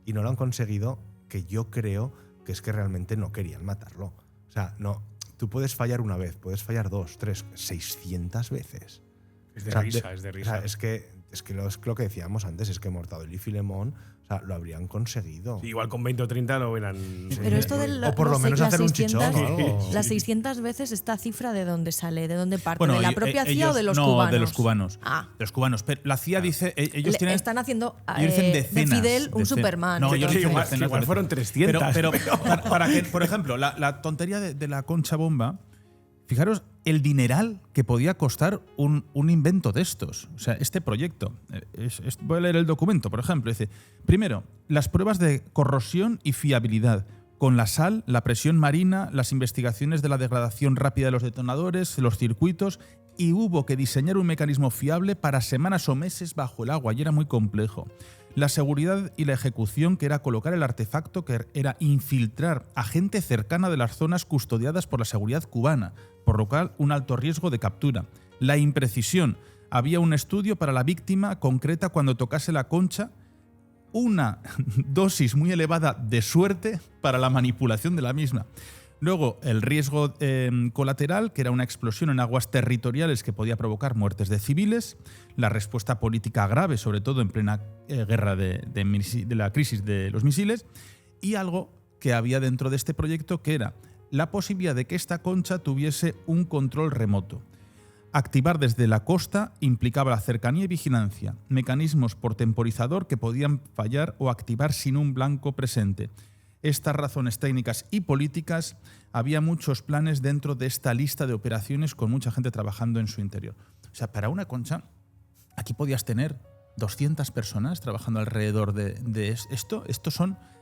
y no lo han conseguido, que yo creo que es que realmente no querían matarlo. O sea, no, tú puedes fallar una vez, puedes fallar 2, 3, 600 veces. Es de risa, es de risa. O sea, es que lo que decíamos antes, es que Mortadelo y Filemón, o sea, lo habrían conseguido. Sí, igual con 20 o 30 lo hubieran… Pero esto de o por lo menos hacer un chichón o algo. Las 600 veces, ¿esta cifra de dónde sale? ¿De dónde parte? Bueno, ¿De la propia CIA ellos, o de los no, cubanos? De los cubanos. Ah. De los cubanos. Pero la CIA dice… Ellos tienen… Están haciendo ellos dicen decenas, de Fidel un Superman. No, ellos dicen igual, decenas, igual fueron 300. Pero para que, por ejemplo, la tontería de la concha bomba, fijaros el dineral que podía costar un invento de estos. O sea, este proyecto. Voy a leer el documento, por ejemplo. Dice, primero, las pruebas de corrosión y fiabilidad. con la sal, la presión marina, las investigaciones de la degradación rápida de los detonadores, los circuitos, y hubo que diseñar un mecanismo fiable para semanas o meses bajo el agua, y era muy complejo. La seguridad y la ejecución, que era colocar el artefacto, que era infiltrar a gente cercana de las zonas custodiadas por la seguridad cubana, por lo cual un alto riesgo de captura. La imprecisión. Había un estudio para la víctima concreta cuando tocase la concha, una dosis muy elevada de suerte para la manipulación de la misma. Luego, el riesgo colateral, que era una explosión en aguas territoriales que podía provocar muertes de civiles. La respuesta política grave, sobre todo en plena guerra de la crisis de los misiles. Y algo que había dentro de este proyecto, que era la posibilidad de que esta concha tuviese un control remoto. Activar desde la costa implicaba la cercanía y vigilancia, mecanismos por temporizador que podían fallar o activar sin un blanco presente. Estas razones técnicas y políticas, había muchos planes dentro de esta lista de operaciones con mucha gente trabajando en su interior. O sea, para una concha, aquí podías tener 200 personas trabajando alrededor de esto.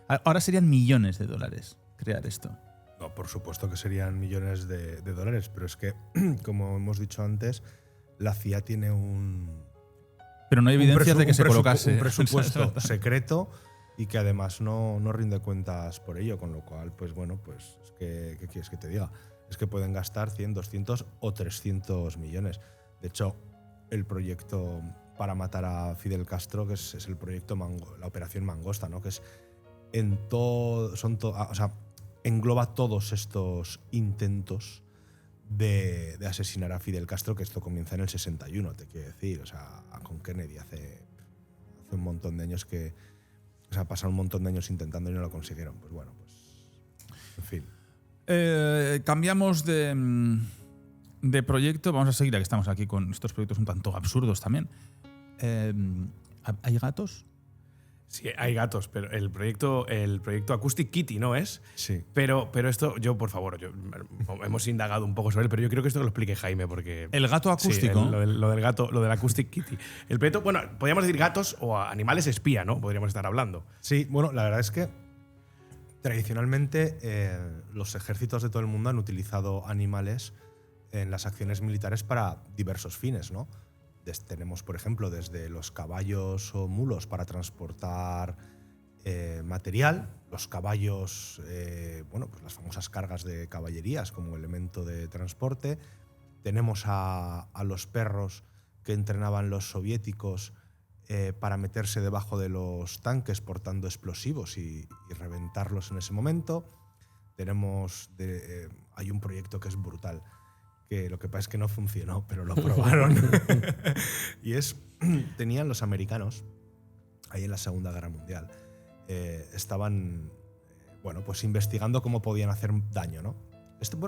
Ahora serían millones de dólares crear esto. No, por supuesto que serían millones de dólares, pero es que, como hemos dicho antes, la CIA tiene pero no hay evidencias de que se colocase. Un presupuesto secreto y que además no rinde cuentas por ello, con lo cual, pues bueno, pues es que, ¿qué quieres que te diga? Es que pueden gastar 100, 200 o 300 millones. De hecho, el proyecto para matar a Fidel Castro, que es el proyecto la Operación Mangosta, ¿no? Que es engloba todos estos intentos de asesinar a Fidel Castro, que esto comienza en el 61, te quiero decir. O sea, con Kennedy hace un montón de años que... O sea, pasaron un montón de años intentando y no lo consiguieron. Pues bueno, pues... En fin. Cambiamos de proyecto. Vamos a seguir, ya que estamos aquí con estos proyectos un tanto absurdos también. ¿Hay gatos? Sí, hay gatos, pero el proyecto Acoustic Kitty, ¿no es? Sí. Pero esto, por favor, hemos indagado un poco sobre él, pero yo creo que esto lo explique Jaime, porque... ¿El gato acústico? Sí, lo del gato, lo del Acoustic Kitty. El proyecto, bueno, podríamos decir gatos o animales espía, ¿no? Podríamos estar hablando. Sí, bueno, la verdad es que tradicionalmente los ejércitos de todo el mundo han utilizado animales en las acciones militares para diversos fines, ¿no? Tenemos, por ejemplo, desde los caballos o mulos para transportar material, los caballos, pues las famosas cargas de caballerías como elemento de transporte. Tenemos a los perros que entrenaban los soviéticos para meterse debajo de los tanques portando explosivos y reventarlos en ese momento. Hay un proyecto que es brutal, que lo que pasa es que no funcionó, pero lo probaron. Y tenían los americanos, ahí en la Segunda Guerra Mundial, estaban pues investigando cómo podían hacer daño, ¿no?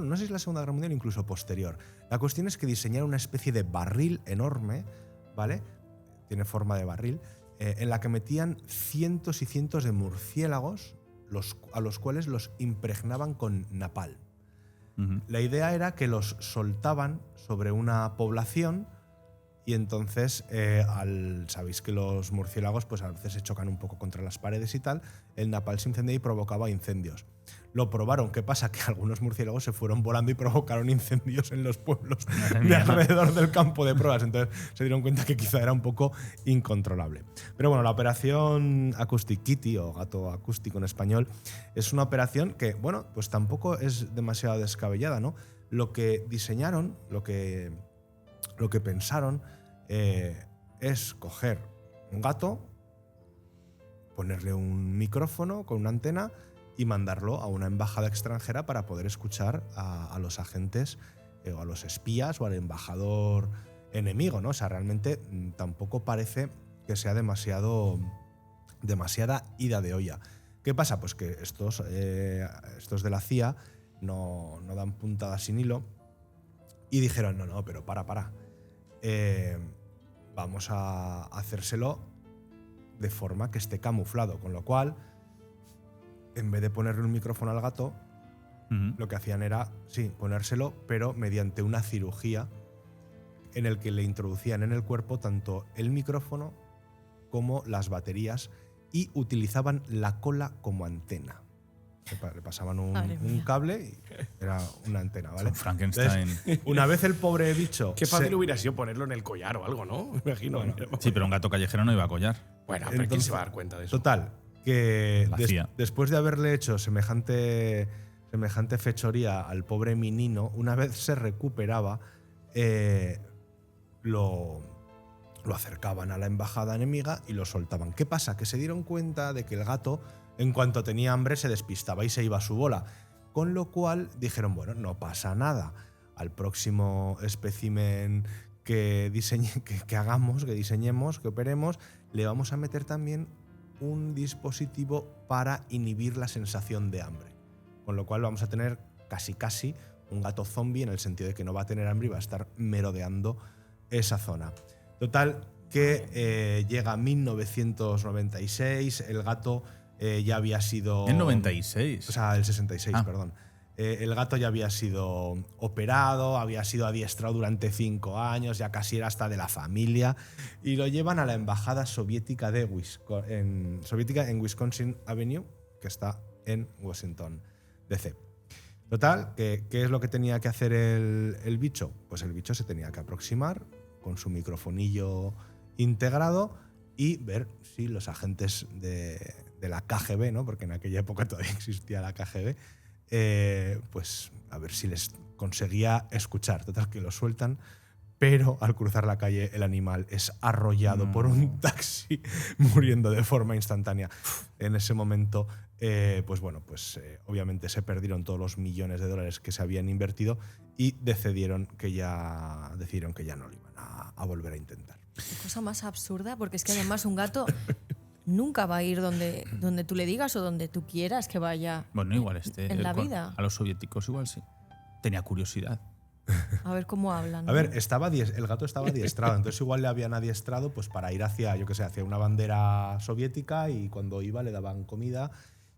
No sé si es la Segunda Guerra Mundial o incluso posterior. La cuestión es que diseñaron una especie de barril enorme, ¿vale? Tiene forma de barril, en la que metían cientos y cientos de murciélagos, a los cuales los impregnaban con napalm. La idea era que los soltaban sobre una población y entonces, sabéis que los murciélagos pues a veces se chocan un poco contra las paredes y tal, el napalm se incendia y provocaba incendios. Lo probaron, ¿qué pasa? Que algunos murciélagos se fueron volando y provocaron incendios en los pueblos de alrededor del campo de pruebas. Entonces se dieron cuenta que quizá era un poco incontrolable. Pero bueno, la operación Acoustic Kitty, o gato acústico en español, es una operación que, pues tampoco es demasiado descabellada, ¿no? Lo que diseñaron, lo que pensaron es coger un gato, ponerle un micrófono con una antena y mandarlo a una embajada extranjera para poder escuchar a los agentes o a los espías o al embajador enemigo, ¿no? O sea, realmente tampoco parece que sea demasiada ida de olla. ¿Qué pasa? Pues que estos de la CIA no dan puntada sin hilo y dijeron, no, pero para. Vamos a hacérselo de forma que esté camuflado, con lo cual, en vez de ponerle un micrófono al gato, lo que hacían era, ponérselo, pero mediante una cirugía en el que le introducían en el cuerpo tanto el micrófono como las baterías y utilizaban la cola como antena. Le pasaban un Madre mía. cable y era una antena, ¿vale? Son Frankenstein. Entonces, una vez el pobre bicho. Qué fácil hubiera sido ponerlo en el collar o algo, ¿no? Me imagino. Sí, pero un gato callejero no iba a collar. Bueno, pero ¿quién se va a dar cuenta de eso? Total, que La CIA. después de haberle hecho semejante fechoría al pobre menino, una vez se recuperaba, lo acercaban a la embajada enemiga y lo soltaban. ¿Qué pasa? Que se dieron cuenta de que el gato, en cuanto tenía hambre, se despistaba y se iba a su bola. Con lo cual dijeron, bueno, no pasa nada. Al próximo espécimen que hagamos, que diseñemos, que operemos, le vamos a meter también un dispositivo para inhibir la sensación de hambre. Con lo cual vamos a tener casi un gato zombie, en el sentido de que no va a tener hambre y va a estar merodeando esa zona. Total, que llega 1996, el gato ya había sido... En 96. O sea, el 66, Ah. perdón. El gato ya había sido operado, había sido adiestrado durante 5 años, ya casi era hasta de la familia, y lo llevan a la embajada soviética en Wisconsin Avenue, que está en Washington, D.C. Total, ¿qué es lo que tenía que hacer el bicho? Pues el bicho se tenía que aproximar con su microfonillo integrado y ver si los agentes de la KGB, ¿no? Porque en aquella época todavía existía la KGB, pues a ver si les conseguía escuchar. Total, que lo sueltan, pero al cruzar la calle el animal es arrollado por un taxi, muriendo de forma instantánea. En ese momento, obviamente se perdieron todos los millones de dólares que se habían invertido y decidieron que ya no lo iban a volver a intentar. Qué cosa más absurda, porque es que además un gato nunca va a ir donde tú le digas o donde tú quieras que vaya. Bueno, igual en la vida. A los soviéticos igual sí. Tenía curiosidad. A ver cómo hablan. A ver, el gato estaba adiestrado, entonces igual le habían adiestrado pues para ir hacia una bandera soviética, y cuando iba le daban comida,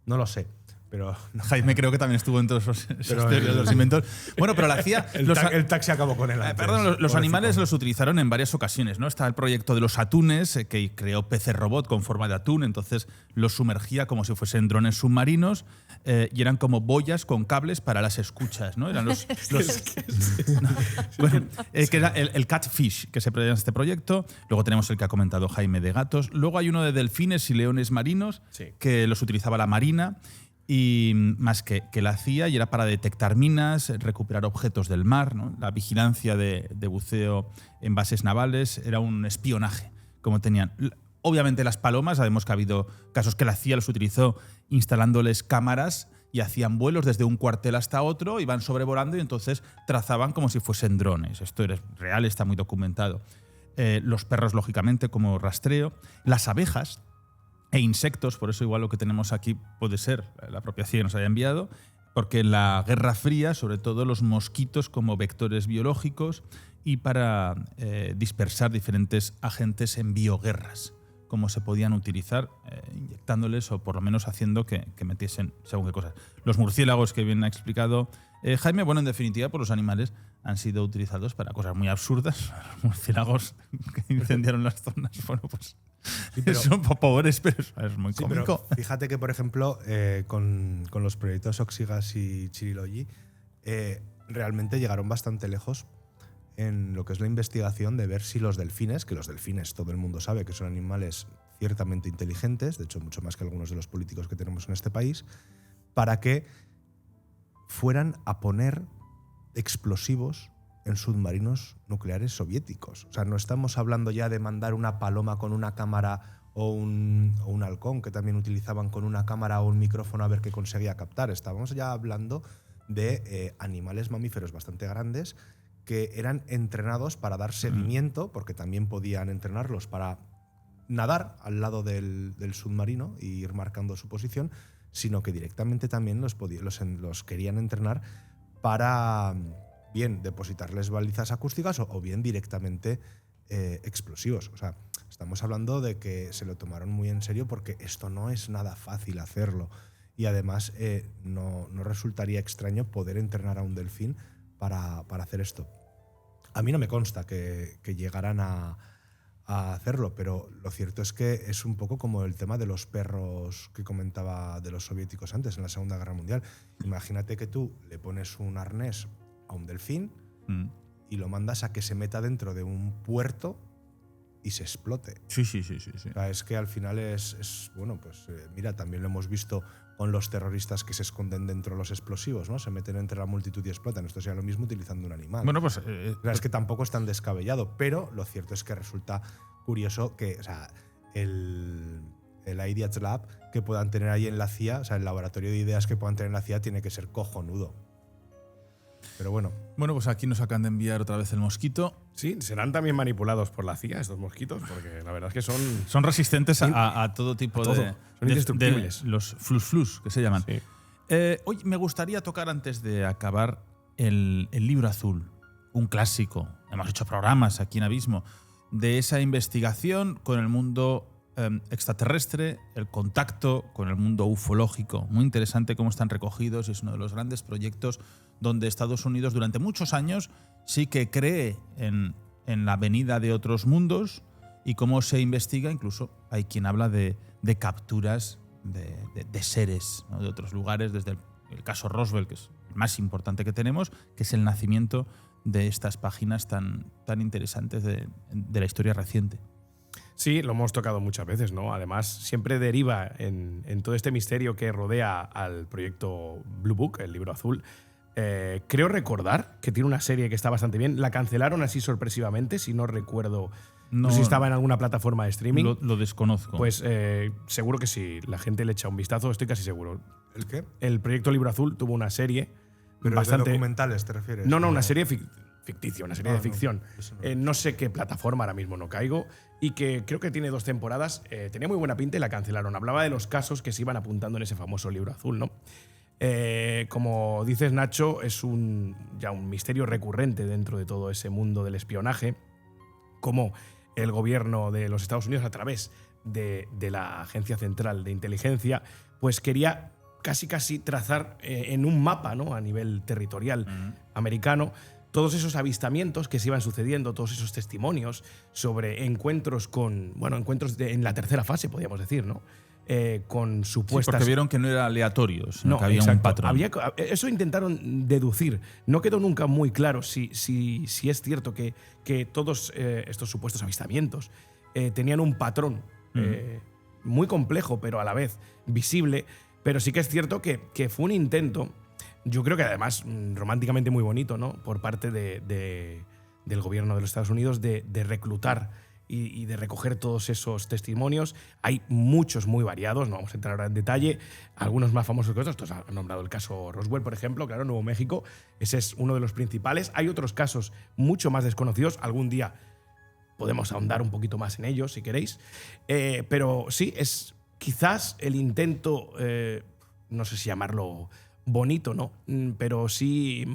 no lo sé. Pero Jaime creo que también estuvo en todos esos teorías de los inventos. Bueno, pero la CIA... el taxi acabó con él antes. Perdón, los Pobrecito. animales los utilizaron en varias ocasiones, ¿no? Está el proyecto de los atunes, que creó PC Robot con forma de atún, entonces los sumergía como si fuesen drones submarinos, y eran como boyas con cables para las escuchas, ¿no? Eran Bueno, que era el Catfish, que se proyecta en este proyecto. Luego tenemos el que ha comentado Jaime de gatos. Luego hay uno de delfines y leones marinos, Sí. que los utilizaba la Marina. Y más que la CIA, y era para detectar minas, recuperar objetos del mar, ¿no? La vigilancia de buceo en bases navales, era un espionaje, como tenían. Obviamente las palomas, sabemos que ha habido casos que la CIA los utilizó instalándoles cámaras y hacían vuelos desde un cuartel hasta otro, iban sobrevolando y entonces trazaban como si fuesen drones. Esto es real, está muy documentado. Los perros, lógicamente, como rastreo. Las abejas e insectos, por eso igual lo que tenemos aquí puede ser la propia CIA que nos haya enviado, porque en la Guerra Fría, sobre todo los mosquitos como vectores biológicos y para dispersar diferentes agentes en bioguerras, cómo se podían utilizar inyectándoles o por lo menos haciendo que metiesen según qué cosas. Los murciélagos que bien ha explicado Jaime, bueno, en definitiva, pues los animales han sido utilizados para cosas muy absurdas. Los murciélagos que incendiaron las zonas, bueno, pues Sí, pero- son pobres, pero es muy Sí, pero cómico. fíjate que, por ejemplo, con los proyectos Oxigas y Chirilogy, realmente llegaron bastante lejos en lo que es la investigación de ver si los delfines, que los delfines todo el mundo sabe que son animales ciertamente inteligentes, de hecho mucho más que algunos de los políticos que tenemos en este país, para que fueran a poner explosivos en submarinos nucleares soviéticos. O sea, no estamos hablando ya de mandar una paloma con una cámara o un halcón, que también utilizaban con una cámara o un micrófono a ver qué conseguía captar. Estábamos ya hablando de animales mamíferos bastante grandes que eran entrenados para dar seguimiento, porque también podían entrenarlos para nadar al lado del submarino e ir marcando su posición, sino que directamente también los querían entrenar para bien depositarles balizas acústicas o bien directamente explosivos. O sea, estamos hablando de que se lo tomaron muy en serio, porque esto no es nada fácil hacerlo. Y además no resultaría extraño poder entrenar a un delfín para hacer esto. A mí no me consta que llegaran a a hacerlo, pero lo cierto es que es un poco como el tema de los perros que comentaba de los soviéticos antes, en la Segunda Guerra Mundial. Imagínate que tú le pones un arnés a un delfín y lo mandas a que se meta dentro de un puerto y se explote. Sí. O sea, es que al final bueno, pues mira, también lo hemos visto con los terroristas que se esconden dentro de los explosivos, ¿no? Se meten entre la multitud y explotan. Esto sería lo mismo utilizando un animal. Bueno, pues Es que tampoco es tan descabellado, pero lo cierto es que resulta curioso que, o sea, el Ideas Lab que puedan tener ahí en la CIA, o sea, el laboratorio de ideas que puedan tener en la CIA tiene que ser cojonudo. Pero bueno. Bueno, pues aquí nos acaban de enviar otra vez el mosquito. Sí, serán también manipulados por la CIA estos mosquitos, porque la verdad es que son resistentes a todo tipo todo. de. Son indestructibles. De los flus, que se llaman. Sí. Hoy me gustaría tocar, antes de acabar, el libro azul. Un clásico. Hemos hecho programas aquí en Abismo de esa investigación con el mundo extraterrestre, el contacto con el mundo ufológico. Muy interesante cómo están recogidos, y es uno de los grandes proyectos donde Estados Unidos durante muchos años sí que cree en la venida de otros mundos y cómo se investiga. Incluso hay quien habla de capturas de seres, ¿no?, de otros lugares, desde el caso Roswell, que es el más importante que tenemos, que es el nacimiento de estas páginas tan interesantes de la historia reciente. Sí, lo hemos tocado muchas veces, ¿no? Además, siempre deriva en todo este misterio que rodea al proyecto Blue Book, el libro azul. Creo recordar que tiene una serie que está bastante bien. La cancelaron así sorpresivamente, si no recuerdo. No sé si estaba en alguna plataforma de streaming. Lo desconozco. Pues seguro que sí, la gente le echa un vistazo, estoy casi seguro. ¿El qué? El proyecto Libro Azul tuvo una serie ¿Pero bastante… de documentales te refieres? No, una serie ficticia, una serie de ficción. No. No sé qué plataforma, ahora mismo no caigo, y que creo que tiene 2 temporadas. Tenía muy buena pinta y la cancelaron. Hablaba de los casos que se iban apuntando en ese famoso Libro Azul, ¿no? Como dices, Nacho, es ya un misterio recurrente dentro de todo ese mundo del espionaje, como el gobierno de los Estados Unidos, a través de la Agencia Central de Inteligencia, pues quería casi trazar en un mapa, ¿no?, a nivel territorial americano, todos esos avistamientos que se iban sucediendo, todos esos testimonios sobre encuentros en la tercera fase, podríamos decir, ¿no? Con supuestas… Sí, porque vieron que no era aleatorio, sino que había exacto. un patrón. Eso intentaron deducir. No quedó nunca muy claro si es cierto que todos estos supuestos avistamientos tenían un patrón muy complejo, pero a la vez visible. Pero sí que es cierto que fue un intento, yo creo que además románticamente muy bonito, ¿no?, por parte del gobierno de los Estados Unidos, de reclutar y de recoger todos esos testimonios. Hay muchos muy variados, no vamos a entrar ahora en detalle, algunos más famosos que otros. Tú has nombrado el caso Roswell, por ejemplo, claro, Nuevo México, ese es uno de los principales. Hay otros casos mucho más desconocidos, algún día podemos ahondar un poquito más en ellos, si queréis. Pero sí, es quizás el intento, no sé si llamarlo bonito, ¿no?, pero sí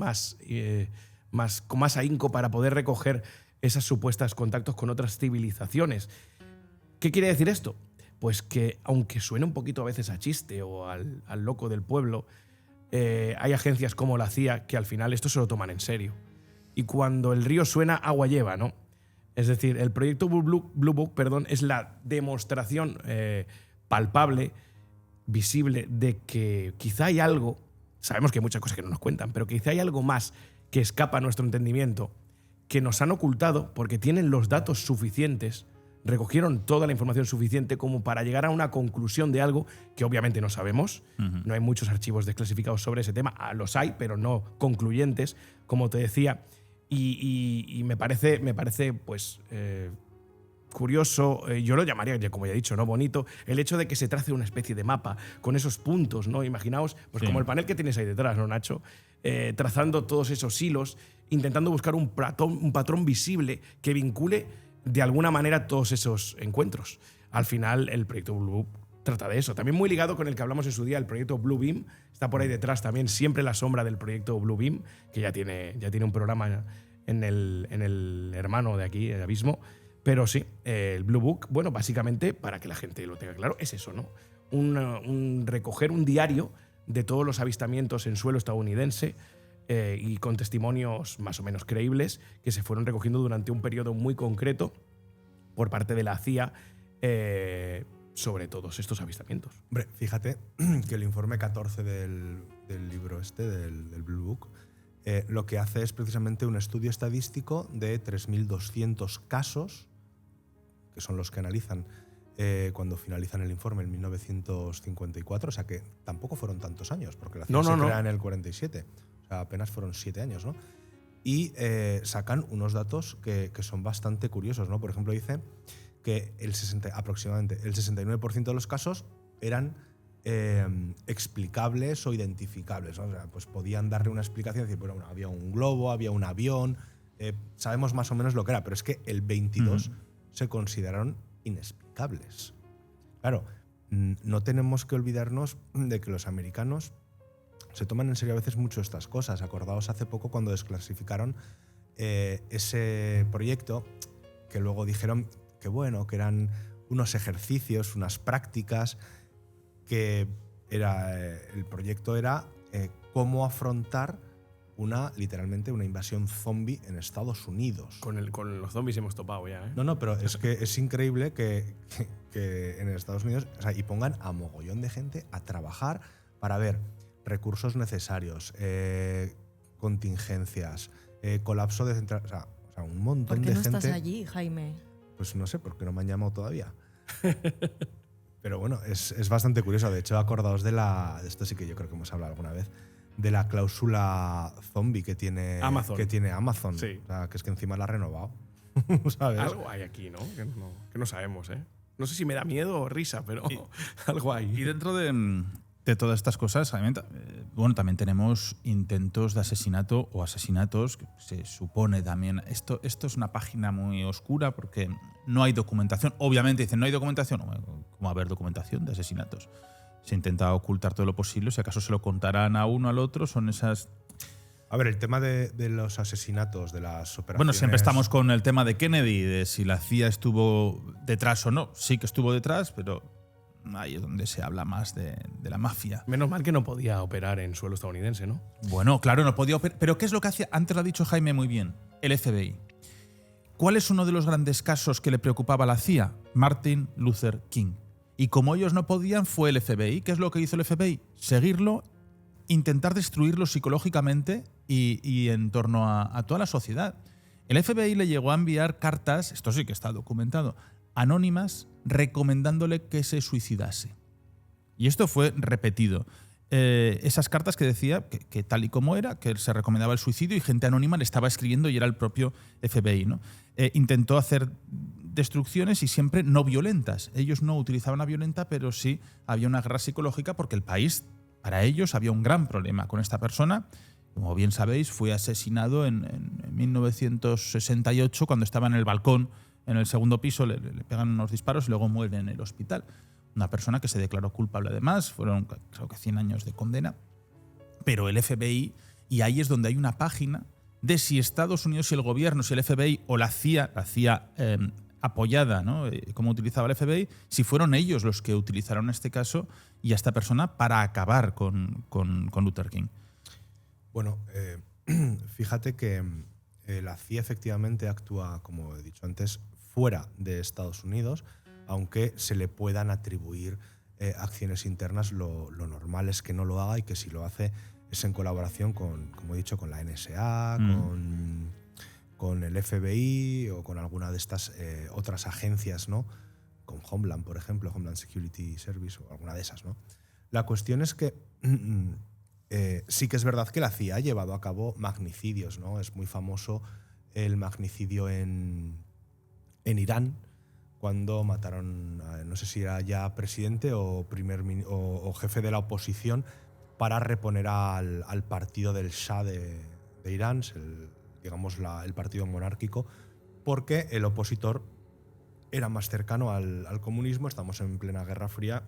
con más ahínco para poder recoger esas supuestas contactos con otras civilizaciones. ¿Qué quiere decir esto? Pues que, aunque suene un poquito a veces a chiste o al loco del pueblo, hay agencias como la CIA que al final esto se lo toman en serio. Y cuando el río suena, agua lleva, ¿no? Es decir, el proyecto Blue Book, es la demostración palpable, visible, de que quizá hay algo, sabemos que hay muchas cosas que no nos cuentan, pero quizá hay algo más que escapa a nuestro entendimiento, que nos han ocultado porque tienen los datos suficientes, recogieron toda la información suficiente como para llegar a una conclusión de algo que obviamente no sabemos. No hay muchos archivos desclasificados sobre ese tema. Los hay, pero no concluyentes, como te decía. Y me parece pues curioso, yo lo llamaría, como ya he dicho, ¿no?, bonito, el hecho de que se trace una especie de mapa con esos puntos, ¿no? Imaginaos, pues como el panel que tienes ahí detrás, ¿no, Nacho? Trazando todos esos hilos, intentando buscar un patrón visible que vincule de alguna manera todos esos encuentros. Al final, el proyecto Blue Book trata de eso. También muy ligado con el que hablamos en su día, el proyecto Blue Beam. Está por ahí detrás también, siempre la sombra del proyecto Blue Beam, que ya tiene un programa en el hermano de aquí, el Abismo. Pero sí, el Blue Book, bueno, básicamente, para que la gente lo tenga claro, es eso, ¿no? Recoger un diario de todos los avistamientos en suelo estadounidense, y con testimonios más o menos creíbles que se fueron recogiendo durante un periodo muy concreto, por parte de la CIA sobre todos estos avistamientos. Hombre, fíjate que el informe 14 del libro del Blue Book, lo que hace es precisamente un estudio estadístico de 3.200 casos, que son los que analizan cuando finalizan el informe en 1954, o sea que tampoco fueron tantos años, porque la CIA se crea en el 47, o sea, apenas fueron 7 años, ¿no? Y sacan unos datos que son bastante curiosos, ¿no? Por ejemplo, dice que aproximadamente el 69% de los casos eran explicables o identificables, ¿no? O sea, pues podían darle una explicación, decir, bueno, había un globo, había un avión, sabemos más o menos lo que era, pero es que el 22% se consideraron inexplicables. Claro, no tenemos que olvidarnos de que los americanos se toman en serio a veces mucho estas cosas. Acordaos hace poco cuando desclasificaron ese proyecto, que luego dijeron que bueno, que eran unos ejercicios, unas prácticas, que el proyecto era cómo afrontar literalmente una invasión zombie en Estados Unidos. Con los zombies hemos topado ya, ¿eh? No, pero es que es increíble que en Estados Unidos, o sea, y pongan a mogollón de gente a trabajar para ver recursos necesarios, contingencias, colapso de central, o sea, un montón de gente. ¿Por qué no estás allí, Jaime? Pues no sé, porque no me han llamado todavía. Pero bueno, es bastante curioso. De hecho, acordaos de esto sí que yo creo que hemos hablado alguna vez, de la cláusula zombie que tiene Amazon. Sí. O sea, que es que encima la ha renovado. ¿Sabes? Algo hay aquí, ¿no? Que no sabemos, ¿eh? No sé si me da miedo o risa, pero algo hay. Y dentro de todas estas cosas, bueno, también tenemos intentos de asesinato o asesinatos, que se supone también. Esto es una página muy oscura porque no hay documentación. Obviamente dicen, no hay documentación. ¿Cómo va a haber documentación de asesinatos? Se intenta ocultar todo lo posible. Si acaso se lo contarán a uno al otro, son esas... A ver, el tema de los asesinatos, de las operaciones... Bueno, siempre estamos con el tema de Kennedy, de si la CIA estuvo detrás o no. Sí que estuvo detrás, pero ahí es donde se habla más de la mafia. Menos mal que no podía operar en suelo estadounidense, ¿no? Bueno, claro, no podía operar. Pero ¿qué es lo que hacía? Antes lo ha dicho Jaime muy bien, el FBI. ¿Cuál es uno de los grandes casos que le preocupaba a la CIA? Martin Luther King. Y como ellos no podían, fue el FBI. ¿Qué es lo que hizo el FBI? Seguirlo, intentar destruirlo psicológicamente y en torno a toda la sociedad. El FBI le llegó a enviar cartas, esto sí que está documentado, anónimas, recomendándole que se suicidase. Y esto fue repetido. Esas cartas que decía que tal y como era, que se recomendaba el suicidio y gente anónima le estaba escribiendo y era el propio FBI, ¿no? Intentó hacer destrucciones y siempre no violentas. Ellos no utilizaban la violenta, pero sí había una guerra psicológica porque el país, para ellos, había un gran problema con esta persona. Como bien sabéis, fue asesinado en 1968 cuando estaba en el balcón, en el segundo piso, le pegan unos disparos y luego muere en el hospital. Una persona que se declaró culpable además, fueron creo que 100 años de condena. Pero el FBI, y ahí es donde hay una página de si Estados Unidos y el gobierno, si el FBI o la CIA apoyada, ¿no? Cómo utilizaba el FBI, si fueron ellos los que utilizaron este caso y a esta persona para acabar con Luther King. Bueno, fíjate que la CIA efectivamente actúa, como he dicho antes, fuera de Estados Unidos, aunque se le puedan atribuir acciones internas, lo normal es que no lo haga y que si lo hace es en colaboración con, como he dicho, con la NSA, con el FBI o con alguna de estas otras agencias, ¿no? Con Homeland, por ejemplo, Homeland Security Service o alguna de esas, ¿no? La cuestión es que sí que es verdad que la CIA ha llevado a cabo magnicidios, ¿no? Es muy famoso el magnicidio en Irán, cuando mataron, no sé si era ya presidente o jefe de la oposición, para reponer al partido del Shah de Irán, digamos el partido monárquico, porque el opositor era más cercano al comunismo. Estamos en plena Guerra Fría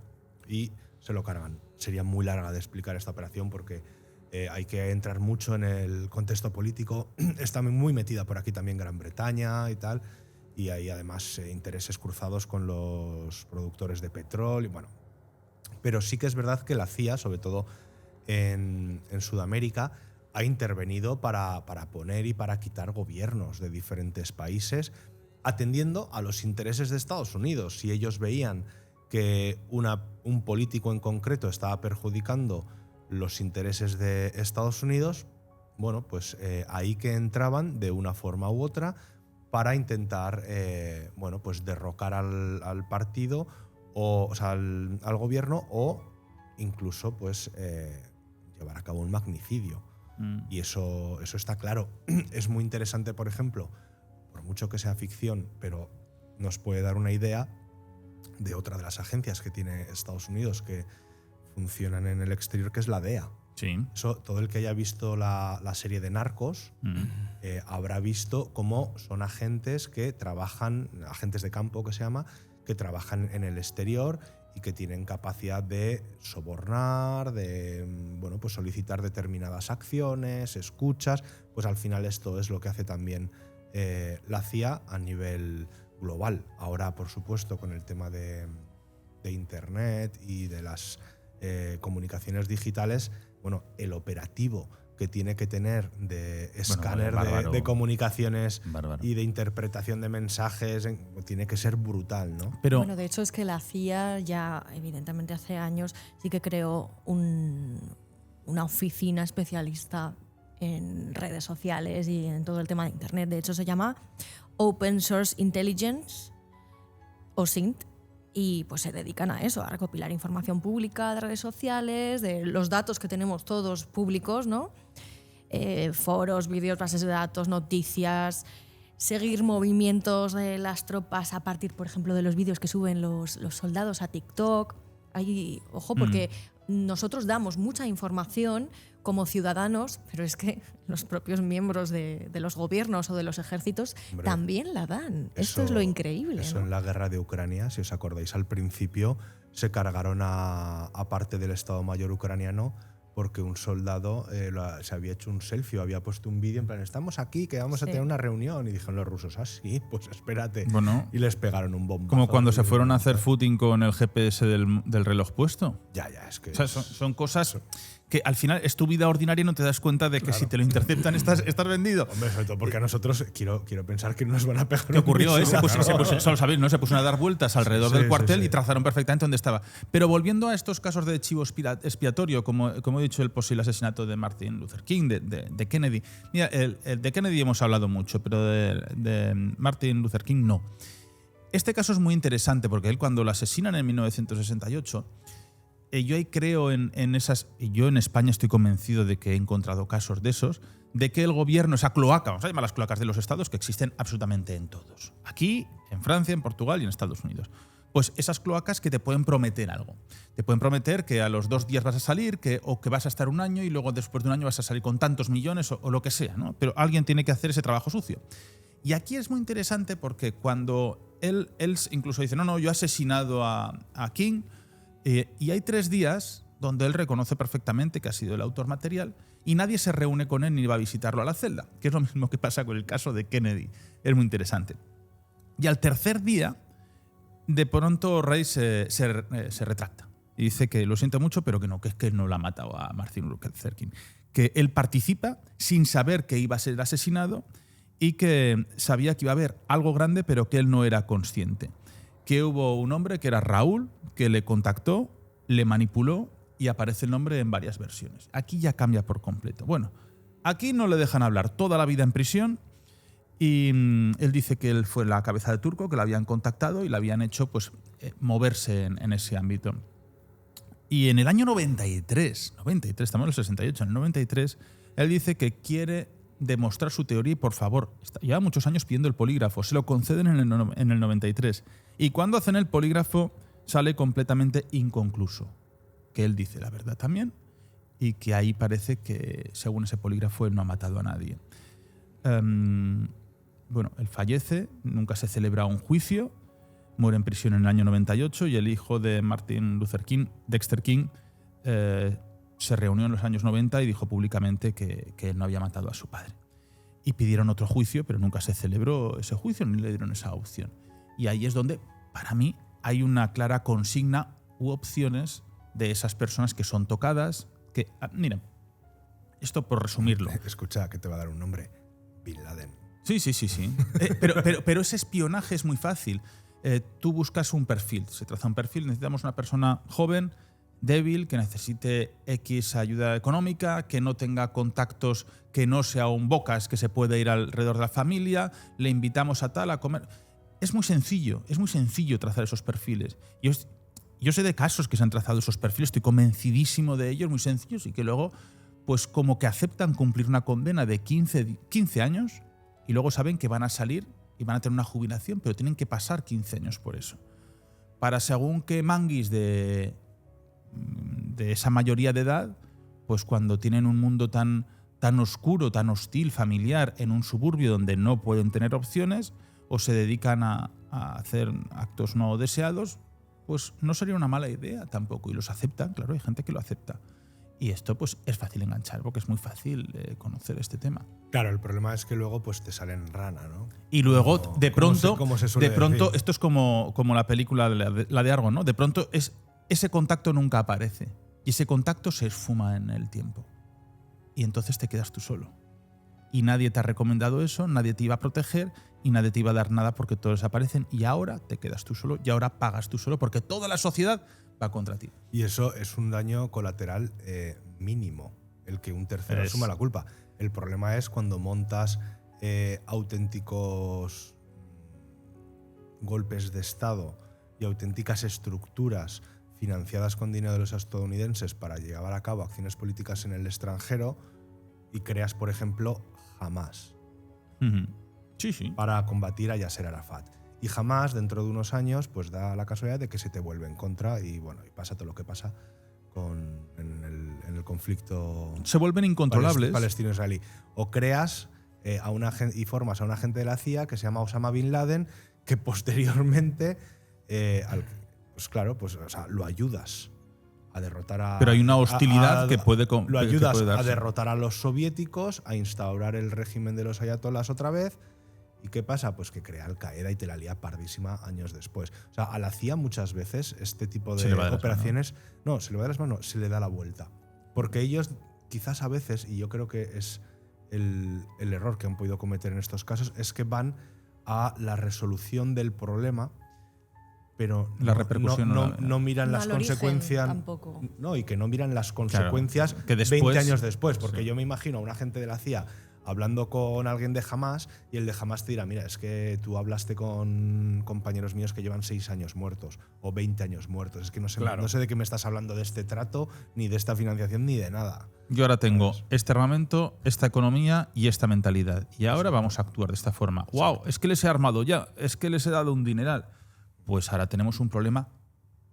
y se lo cargan. Sería muy larga de explicar esta operación porque hay que entrar mucho en el contexto político. Está muy metida por aquí también Gran Bretaña y tal, y hay además intereses cruzados con los productores de petróleo. Bueno, pero sí que es verdad que la CIA, sobre todo en Sudamérica, ha intervenido para poner y para quitar gobiernos de diferentes países atendiendo a los intereses de Estados Unidos. Si ellos veían que un político en concreto estaba perjudicando los intereses de Estados Unidos, bueno, pues ahí que entraban de una forma u otra para intentar bueno, pues derrocar al partido o sea, al gobierno, o incluso pues llevar a cabo un magnicidio. Y eso está claro. Es muy interesante, por ejemplo, por mucho que sea ficción, pero nos puede dar una idea de otra de las agencias que tiene Estados Unidos que funcionan en el exterior, que es la DEA. Sí. Eso, todo el que haya visto la serie de Narcos habrá visto cómo son agentes que trabajan, agentes de campo que se llama, que trabajan en el exterior y que tienen capacidad de sobornar, de bueno, pues solicitar determinadas acciones, escuchas. Pues al final esto es lo que hace también la CIA a nivel global. Ahora, por supuesto, con el tema de Internet y de las comunicaciones digitales, bueno, el operativo que tiene que tener de escáner de comunicaciones y de interpretación de mensajes tiene que ser brutal, ¿no? Pero, bueno, de hecho es que la CIA ya, evidentemente hace años, sí que creó una oficina especialista en redes sociales y en todo el tema de Internet. De hecho se llama Open Source Intelligence, o SINT, y pues se dedican a eso, a recopilar información pública de redes sociales, de los datos que tenemos todos públicos, ¿no? Foros, vídeos, bases de datos, noticias, seguir movimientos de las tropas a partir, por ejemplo, de los vídeos que suben los soldados a TikTok. Ahí, ojo, porque nosotros damos mucha información como ciudadanos, pero es que los propios miembros de los gobiernos o de los ejércitos también la dan. Esto es lo increíble. Eso, ¿no? En la guerra de Ucrania, si os acordáis, al principio se cargaron a parte del Estado Mayor ucraniano porque un soldado se había hecho un selfie o había puesto un vídeo en plan, estamos aquí, que vamos a tener una reunión. Y dijeron los rusos, sí, pues espérate. Bueno, y les pegaron un bombazo. como cuando se fueron a hacer footing con el GPS del reloj puesto. Ya, es que… O sea, son cosas que al final es tu vida ordinaria y no te das cuenta de que si te lo interceptan estás vendido. Hombre, sobre todo porque a nosotros quiero pensar que no nos van a pegar. ¿Qué ocurrió? Solo sabéis, ¿no? Se pusieron a dar vueltas alrededor del cuartel y trazaron perfectamente dónde estaba. Pero volviendo a estos casos de chivo expiatorio, como he dicho, el posible asesinato de Martin Luther King, de Kennedy. Mira, el de Kennedy hemos hablado mucho, pero de Martin Luther King no. Este caso es muy interesante porque él, cuando lo asesinan en 1968, yo ahí creo en esas… Yo en España estoy convencido de que he encontrado casos de esos, de que el gobierno, esa cloaca, vamos a llamar las cloacas de los estados, que existen absolutamente en todos. Aquí, en Francia, en Portugal y en Estados Unidos. Pues esas cloacas que te pueden prometer algo. Te pueden prometer que a los 2 días vas a salir, o que vas a estar un año y luego después de un año vas a salir con tantos millones o lo que sea, ¿no? Pero alguien tiene que hacer ese trabajo sucio. Y aquí es muy interesante porque cuando él incluso dice, no, yo he asesinado a King… y hay 3 días donde él reconoce perfectamente que ha sido el autor material y nadie se reúne con él ni va a visitarlo a la celda, que es lo mismo que pasa con el caso de Kennedy. Es muy interesante. Y al 3er día, de pronto Ray se retracta y dice que lo siente mucho, pero que es que él no lo ha matado a Martin Luther King. Que él participa sin saber que iba a ser asesinado y que sabía que iba a haber algo grande, pero que él no era consciente. Que hubo un hombre que era Raúl, que le contactó, le manipuló y aparece el nombre en varias versiones. Aquí ya cambia por completo. Bueno, aquí no le dejan hablar toda la vida en prisión y él dice que él fue la cabeza de turco, que la habían contactado y la habían hecho pues, moverse en ese ámbito. Y en el año 93, estamos en el 68, en el 93, él dice que quiere demostrar su teoría y por favor, lleva muchos años pidiendo el polígrafo, se lo conceden en el 93. Y cuando hacen el polígrafo sale completamente inconcluso. Que él dice la verdad también y que ahí parece que, según ese polígrafo, él no ha matado a nadie. Bueno, él fallece, nunca se celebra un juicio, muere en prisión en el año 98 y el hijo de Martin Luther King, Dexter King, se reunió en los años 90 y dijo públicamente que él no había matado a su padre. Y pidieron otro juicio, pero nunca se celebró ese juicio ni le dieron esa opción. Y ahí es donde, para mí, hay una clara consigna u opciones de esas personas que son tocadas, mira, esto por resumirlo. Escucha, que te va a dar un nombre. Bin Laden. Sí. Pero ese espionaje es muy fácil. Tú buscas un perfil, se traza un perfil, necesitamos una persona joven, débil, que necesite X ayuda económica, que no tenga contactos, que no sea un bocas, que se puede ir alrededor de la familia, le invitamos a tal a comer. Es muy sencillo trazar esos perfiles. Yo sé de casos que se han trazado esos perfiles, estoy convencidísimo de ellos, muy sencillos, y que luego, pues como que aceptan cumplir una condena de 15 años y luego saben que van a salir y van a tener una jubilación, pero tienen que pasar 15 años por eso. Para según qué manguis de esa mayoría de edad, pues cuando tienen un mundo tan oscuro, tan hostil, familiar, en un suburbio donde no pueden tener opciones o se dedican a hacer actos no deseados, pues no sería una mala idea tampoco. Y los aceptan, claro, hay gente que lo acepta. Y esto pues es fácil enganchar porque es muy fácil conocer este tema. Claro, el problema es que luego pues te salen rana, ¿no? Y luego, de pronto, decir. esto es como la película, la de Argo, ¿no? De pronto ese contacto nunca aparece y ese contacto se esfuma en el tiempo. Y entonces te quedas tú solo. Y nadie te ha recomendado eso, nadie te iba a proteger y nadie te iba a dar nada porque todos desaparecen y ahora te quedas tú solo y ahora pagas tú solo porque toda la sociedad va contra ti. Y eso es un daño colateral mínimo, el que un tercero asuma la culpa. El problema es cuando montas auténticos golpes de Estado y auténticas estructuras financiadas con dinero de los estadounidenses para llevar a cabo acciones políticas en el extranjero y creas, por ejemplo, Hamas. Sí. Para combatir a Yasser Arafat. Y Hamas, dentro de unos años, pues da la casualidad de que se te vuelve en contra y bueno, y pasa todo lo que pasa en el conflicto. Se vuelven incontrolables. Palestino-israelí. O creas y formas a un agente de la CIA que se llama Osama Bin Laden, que posteriormente, lo ayudas a derrotar a. Pero hay una hostilidad que puede. Lo ayudas que puede a darse. derrotar a los soviéticos, a instaurar el régimen de los ayatolás otra vez. ¿Y qué pasa? Pues que crea Al-Qaeda y te la lía pardísima años después. O sea, a la CIA muchas veces este tipo de operaciones. No, se le va de las manos, se le da la vuelta. Porque ellos, quizás a veces, y yo creo que es el error que han podido cometer en estos casos, es que van a la resolución del problema, pero la repercusión no miran las consecuencias. Tampoco. No, y que no miran las consecuencias que después, 20 años después. Porque sí. yo me imagino a un agente de la CIA hablando con alguien de Hamas y el de Hamas te dirá, mira, es que tú hablaste con compañeros míos que llevan 6 años muertos o 20 años muertos. Es que no sé de qué me estás hablando de este trato, ni de esta financiación, ni de nada. Yo ahora tengo este armamento, esta economía y esta mentalidad. Y ahora vamos a actuar de esta forma. ¡Wow! Es que les he armado ya, es que les he dado un dineral. Pues ahora tenemos un problema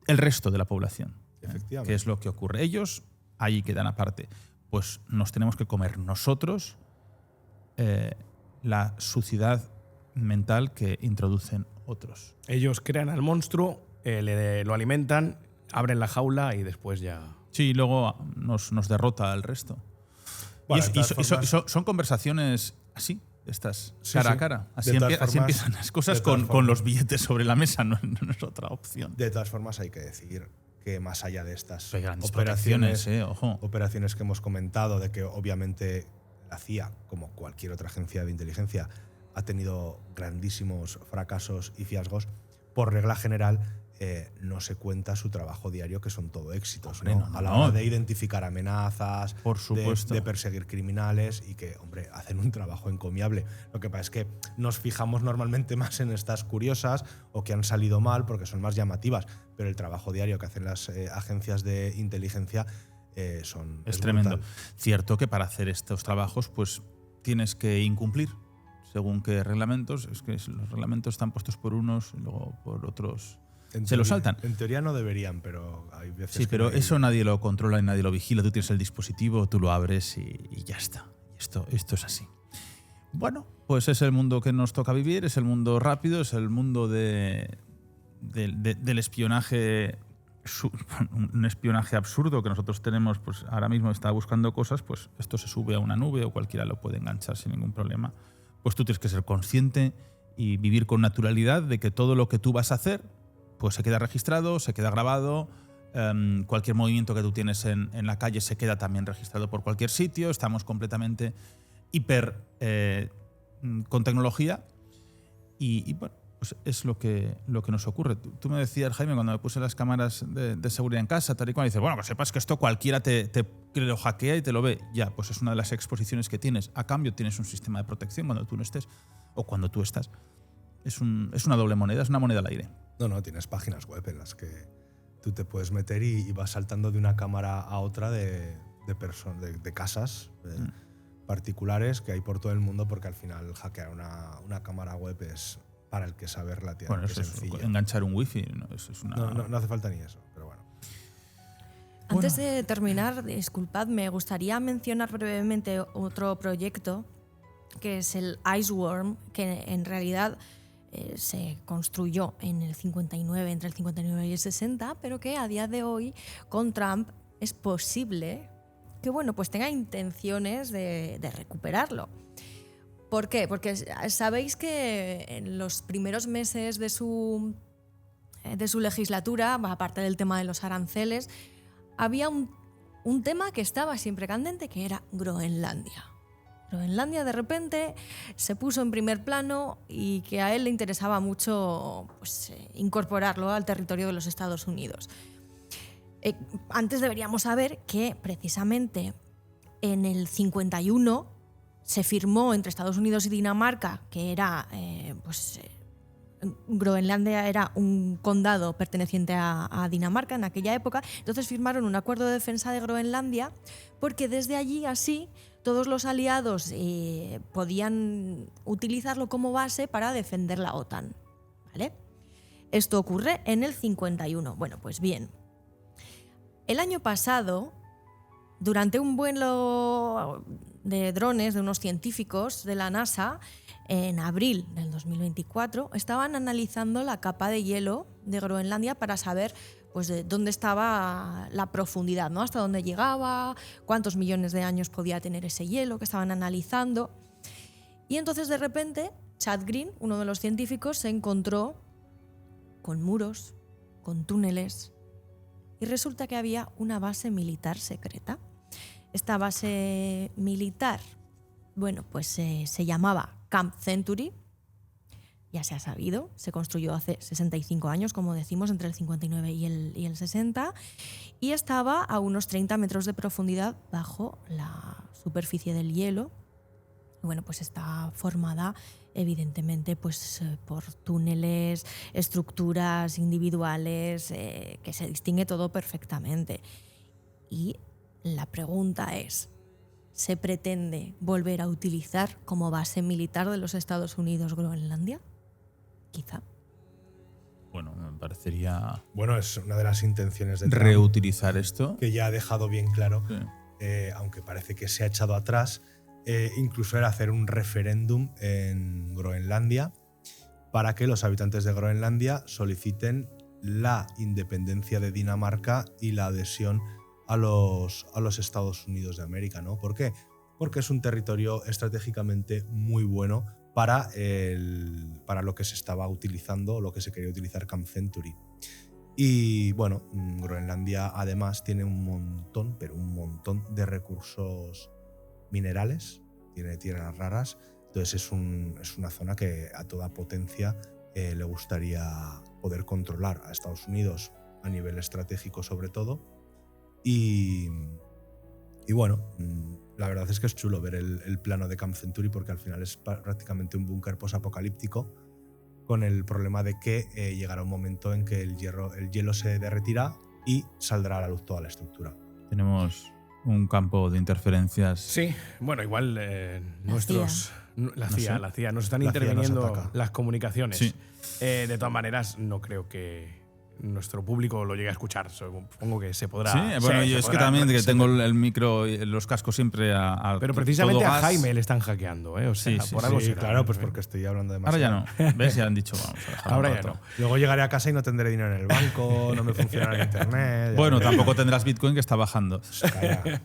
el resto de la población. Efectivamente. ¿Qué es lo que ocurre? Ellos ahí quedan aparte. Pues nos tenemos que comer nosotros la suciedad mental que introducen otros. Ellos crean al monstruo, lo alimentan, abren la jaula y después ya. Sí, y luego nos derrota al resto. Bueno, son conversaciones así, estas, Sí, cara sí. a cara. De todas Así formas, empiezan las cosas de todas con formas. los billetes sobre la mesa, no es otra opción. De todas formas, hay que decir que más allá de estas Hay grandes protecciones, ojo. operaciones que hemos comentado, de que obviamente la CIA, como cualquier otra agencia de inteligencia, ha tenido grandísimos fracasos y fiascos, por regla general no se cuenta su trabajo diario, que son todo éxitos, Hombre, ¿no? no. A la hora de identificar amenazas, Por supuesto. de perseguir criminales y que, hombre, hacen un trabajo encomiable. Lo que pasa es que nos fijamos normalmente más en estas curiosas o que han salido mal porque son más llamativas, pero el trabajo diario que hacen las agencias de inteligencia es tremendo. brutal. Cierto que para hacer estos trabajos pues tienes que incumplir según qué reglamentos. Es que los reglamentos están puestos por unos y luego por otros se lo saltan. En teoría no deberían, pero hay veces Sí, que pero no hay- eso nadie lo controla y nadie lo vigila. Tú tienes el dispositivo, tú lo abres y ya está. Esto es así. Bueno, pues es el mundo que nos toca vivir, es el mundo rápido, es el mundo del espionaje, un espionaje absurdo que nosotros tenemos. Pues ahora mismo está buscando cosas, pues esto se sube a una nube o cualquiera lo puede enganchar sin ningún problema. Pues tú tienes que ser consciente y vivir con naturalidad de que todo lo que tú vas a hacer pues se queda registrado, se queda grabado. Cualquier movimiento que tú tienes en la calle se queda también registrado por cualquier sitio. Estamos completamente hiper con tecnología y bueno, pues es lo que nos ocurre. Tú me decías, Jaime, cuando me puse las cámaras de seguridad en casa, tal y cual, dices, bueno, que sepas que esto cualquiera te lo hackea y te lo ve. Ya, pues es una de las exposiciones que tienes. A cambio tienes un sistema de protección cuando tú no estés o cuando tú estás. Es una doble moneda, es una moneda al aire. No, tienes páginas web en las que tú te puedes meter y vas saltando de una cámara a otra de casas particulares que hay por todo el mundo, porque al final hackear una cámara web es para el que sabe relativamente sencillo. Enganchar un wifi no hace falta ni eso, pero bueno. Antes de terminar, disculpad, me gustaría mencionar brevemente otro proyecto que es el Iceworm, que en realidad se construyó en el 59, entre el 59 y el 60, pero que a día de hoy con Trump es posible que pues tenga intenciones de recuperarlo. ¿Por qué? Porque sabéis que en los primeros meses de su legislatura, aparte del tema de los aranceles, había un tema que estaba siempre candente, que era Groenlandia. Groenlandia de repente se puso en primer plano y que a él le interesaba mucho incorporarlo al territorio de los Estados Unidos. Antes deberíamos saber que precisamente en el 51 se firmó entre Estados Unidos y Dinamarca, que era Groenlandia era un condado perteneciente a Dinamarca en aquella época. Entonces firmaron un acuerdo de defensa de Groenlandia porque desde allí así todos los aliados podían utilizarlo como base para defender la OTAN, ¿vale? Esto ocurre en el 51. Bueno, pues bien. El año pasado, durante un vuelo de drones de unos científicos de la NASA, en abril del 2024, estaban analizando la capa de hielo de Groenlandia para saber de dónde estaba la profundidad, ¿no? Hasta dónde llegaba, cuántos millones de años podía tener ese hielo que estaban analizando. Y entonces de repente Chad Green, uno de los científicos, se encontró con muros, con túneles, y resulta que había una base militar secreta. Esta base militar, se llamaba Camp Century. Ya se ha sabido, se construyó hace 65 años, como decimos, entre el 59 y el 60, y estaba a unos 30 metros de profundidad bajo la superficie del hielo. Y está formada evidentemente por túneles, estructuras individuales, que se distingue todo perfectamente. Y la pregunta es, ¿se pretende volver a utilizar como base militar de los Estados Unidos Groenlandia? Quizá. Bueno, me parecería... es una de las intenciones de Trump, reutilizar esto. Que ya ha dejado bien claro, sí. Aunque parece que se ha echado atrás, incluso era hacer un referéndum en Groenlandia para que los habitantes de Groenlandia soliciten la independencia de Dinamarca y la adhesión a los Estados Unidos de América, ¿no? ¿Por qué? Porque es un territorio estratégicamente muy bueno para lo que se estaba utilizando, lo que se quería utilizar Camp Century. Y Groenlandia además tiene un montón de recursos minerales, tiene tierras raras, entonces es una zona que a toda potencia le gustaría poder controlar a Estados Unidos a nivel estratégico sobre todo. Y la verdad es que es chulo ver el plano de Camp Century, porque al final es prácticamente un búnker posapocalíptico, con el problema de que llegará un momento en que el hielo se derretirá y saldrá a la luz toda la estructura. Tenemos un campo de interferencias. Sí, igual la CIA nos están La CIA interviniendo nos ataca. las comunicaciones. Sí. De todas maneras, no creo que nuestro público lo llegue a escuchar. Supongo que se podrá. Sí, yo es que también que tengo el micro y los cascos siempre a pero precisamente todo a gas. Jaime le están hackeando, ¿eh? O sea, Sí, por sí, algo Sí, será, claro, ¿no? pues porque estoy hablando Ahora demasiado. ya no. ¿Ves? Ya han dicho, vamos a dejar Ahora un ya rato. no. Luego llegaré a casa y no tendré dinero en el banco, no me funcionará el internet. ya Bueno, veré. tampoco tendrás Bitcoin, que está bajando. Calla.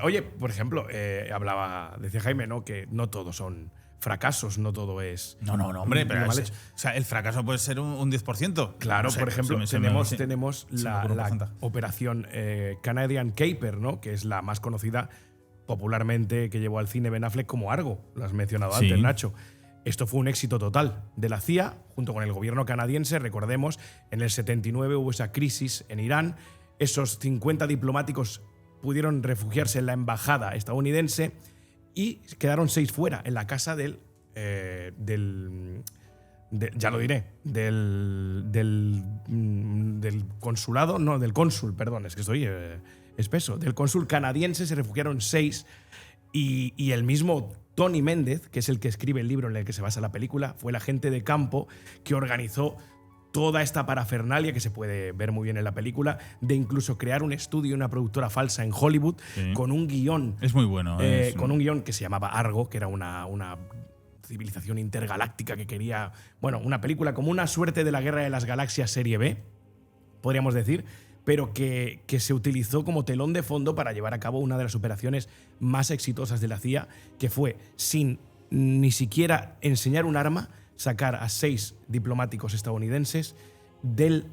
Oye, por ejemplo, decía Jaime, ¿no? Que no todos son fracasos, no todo es. No, hombre, pero mal es- hecho. o sea, el fracaso puede ser un 10%. Claro, No sé, por ejemplo, se me- tenemos se me la ocurre un porcentaje. operación Canadian Caper, ¿no? Que es la más conocida popularmente que llevó al cine Ben Affleck como Argo, lo has mencionado Sí. antes, Nacho. Esto fue un éxito total de la CIA, junto con el gobierno canadiense. Recordemos, en el 79 hubo esa crisis en Irán. Esos 50 diplomáticos pudieron refugiarse en la embajada estadounidense y quedaron 6 fuera, en la casa del consulado, no, del cónsul, perdón, es que estoy espeso. Del cónsul canadiense se refugiaron 6 y el mismo Tony Méndez, que es el que escribe el libro en el que se basa la película, fue el agente de campo que organizó toda esta parafernalia que se puede ver muy bien en la película, de incluso crear un estudio y una productora falsa en Hollywood con un guión. Es muy bueno. Con un guión que se llamaba Argo, que era una civilización intergaláctica que quería, bueno, una película como una suerte de la Guerra de las Galaxias serie B, podríamos decir, pero que se utilizó como telón de fondo para llevar a cabo una de las operaciones más exitosas de la CIA, que fue, sin ni siquiera enseñar un arma, sacar a 6 diplomáticos estadounidenses del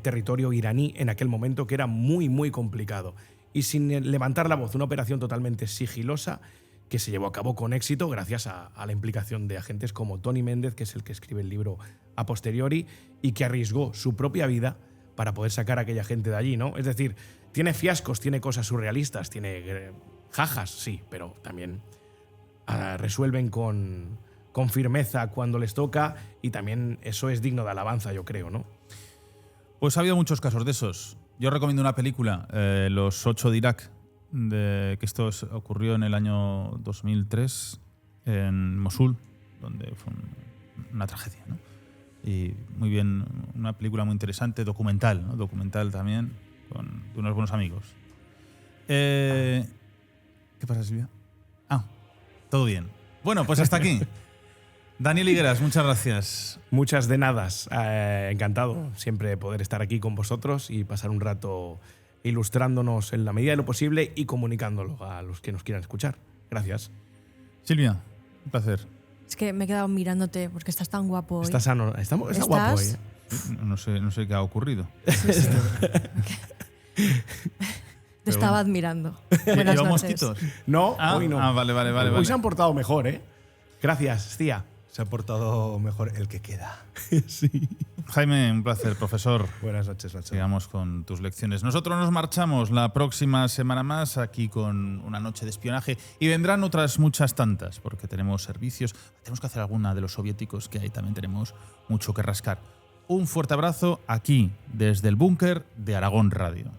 territorio iraní en aquel momento, que era muy, muy complicado. Y sin levantar la voz, una operación totalmente sigilosa que se llevó a cabo con éxito gracias a la implicación de agentes como Tony Méndez, que es el que escribe el libro a posteriori, y que arriesgó su propia vida para poder sacar a aquella gente de allí, ¿no? Es decir, tiene fiascos, tiene cosas surrealistas, tiene jajas, sí, pero también resuelven con firmeza cuando les toca, y también eso es digno de alabanza, yo creo, ¿no? Pues ha habido muchos casos de esos. Yo recomiendo una película, Los 8 de Irak, que esto ocurrió en el año 2003 en Mosul, donde fue una tragedia, ¿no? Y muy bien, una película muy interesante, documental, ¿no? Documental también, de unos buenos amigos. ¿Qué pasa, Silvia? Todo bien. Bueno, pues hasta aquí. Daniel Higueras, muchas gracias. Muchas de nada. Encantado siempre de poder estar aquí con vosotros y pasar un rato ilustrándonos en la medida de lo posible y comunicándolo a los que nos quieran escuchar. Gracias. Silvia, un placer. Es que me he quedado mirándote porque estás tan guapo hoy. Está guapo hoy. No sé qué ha ocurrido. Te estaba admirando. Buenas ¿Lleva noches. mosquitos? No, hoy no. Vale. Hoy se han portado mejor, ¿eh? Gracias, tía. Se ha portado mejor el que queda. Sí. Jaime, un placer, profesor. Buenas noches, Nacho. Sigamos con tus lecciones. Nosotros nos marchamos la próxima semana más aquí con una noche de espionaje y vendrán otras muchas tantas porque tenemos servicios. Tenemos que hacer alguna de los soviéticos, que ahí también tenemos mucho que rascar. Un fuerte abrazo aquí desde el búnker de Aragón Radio.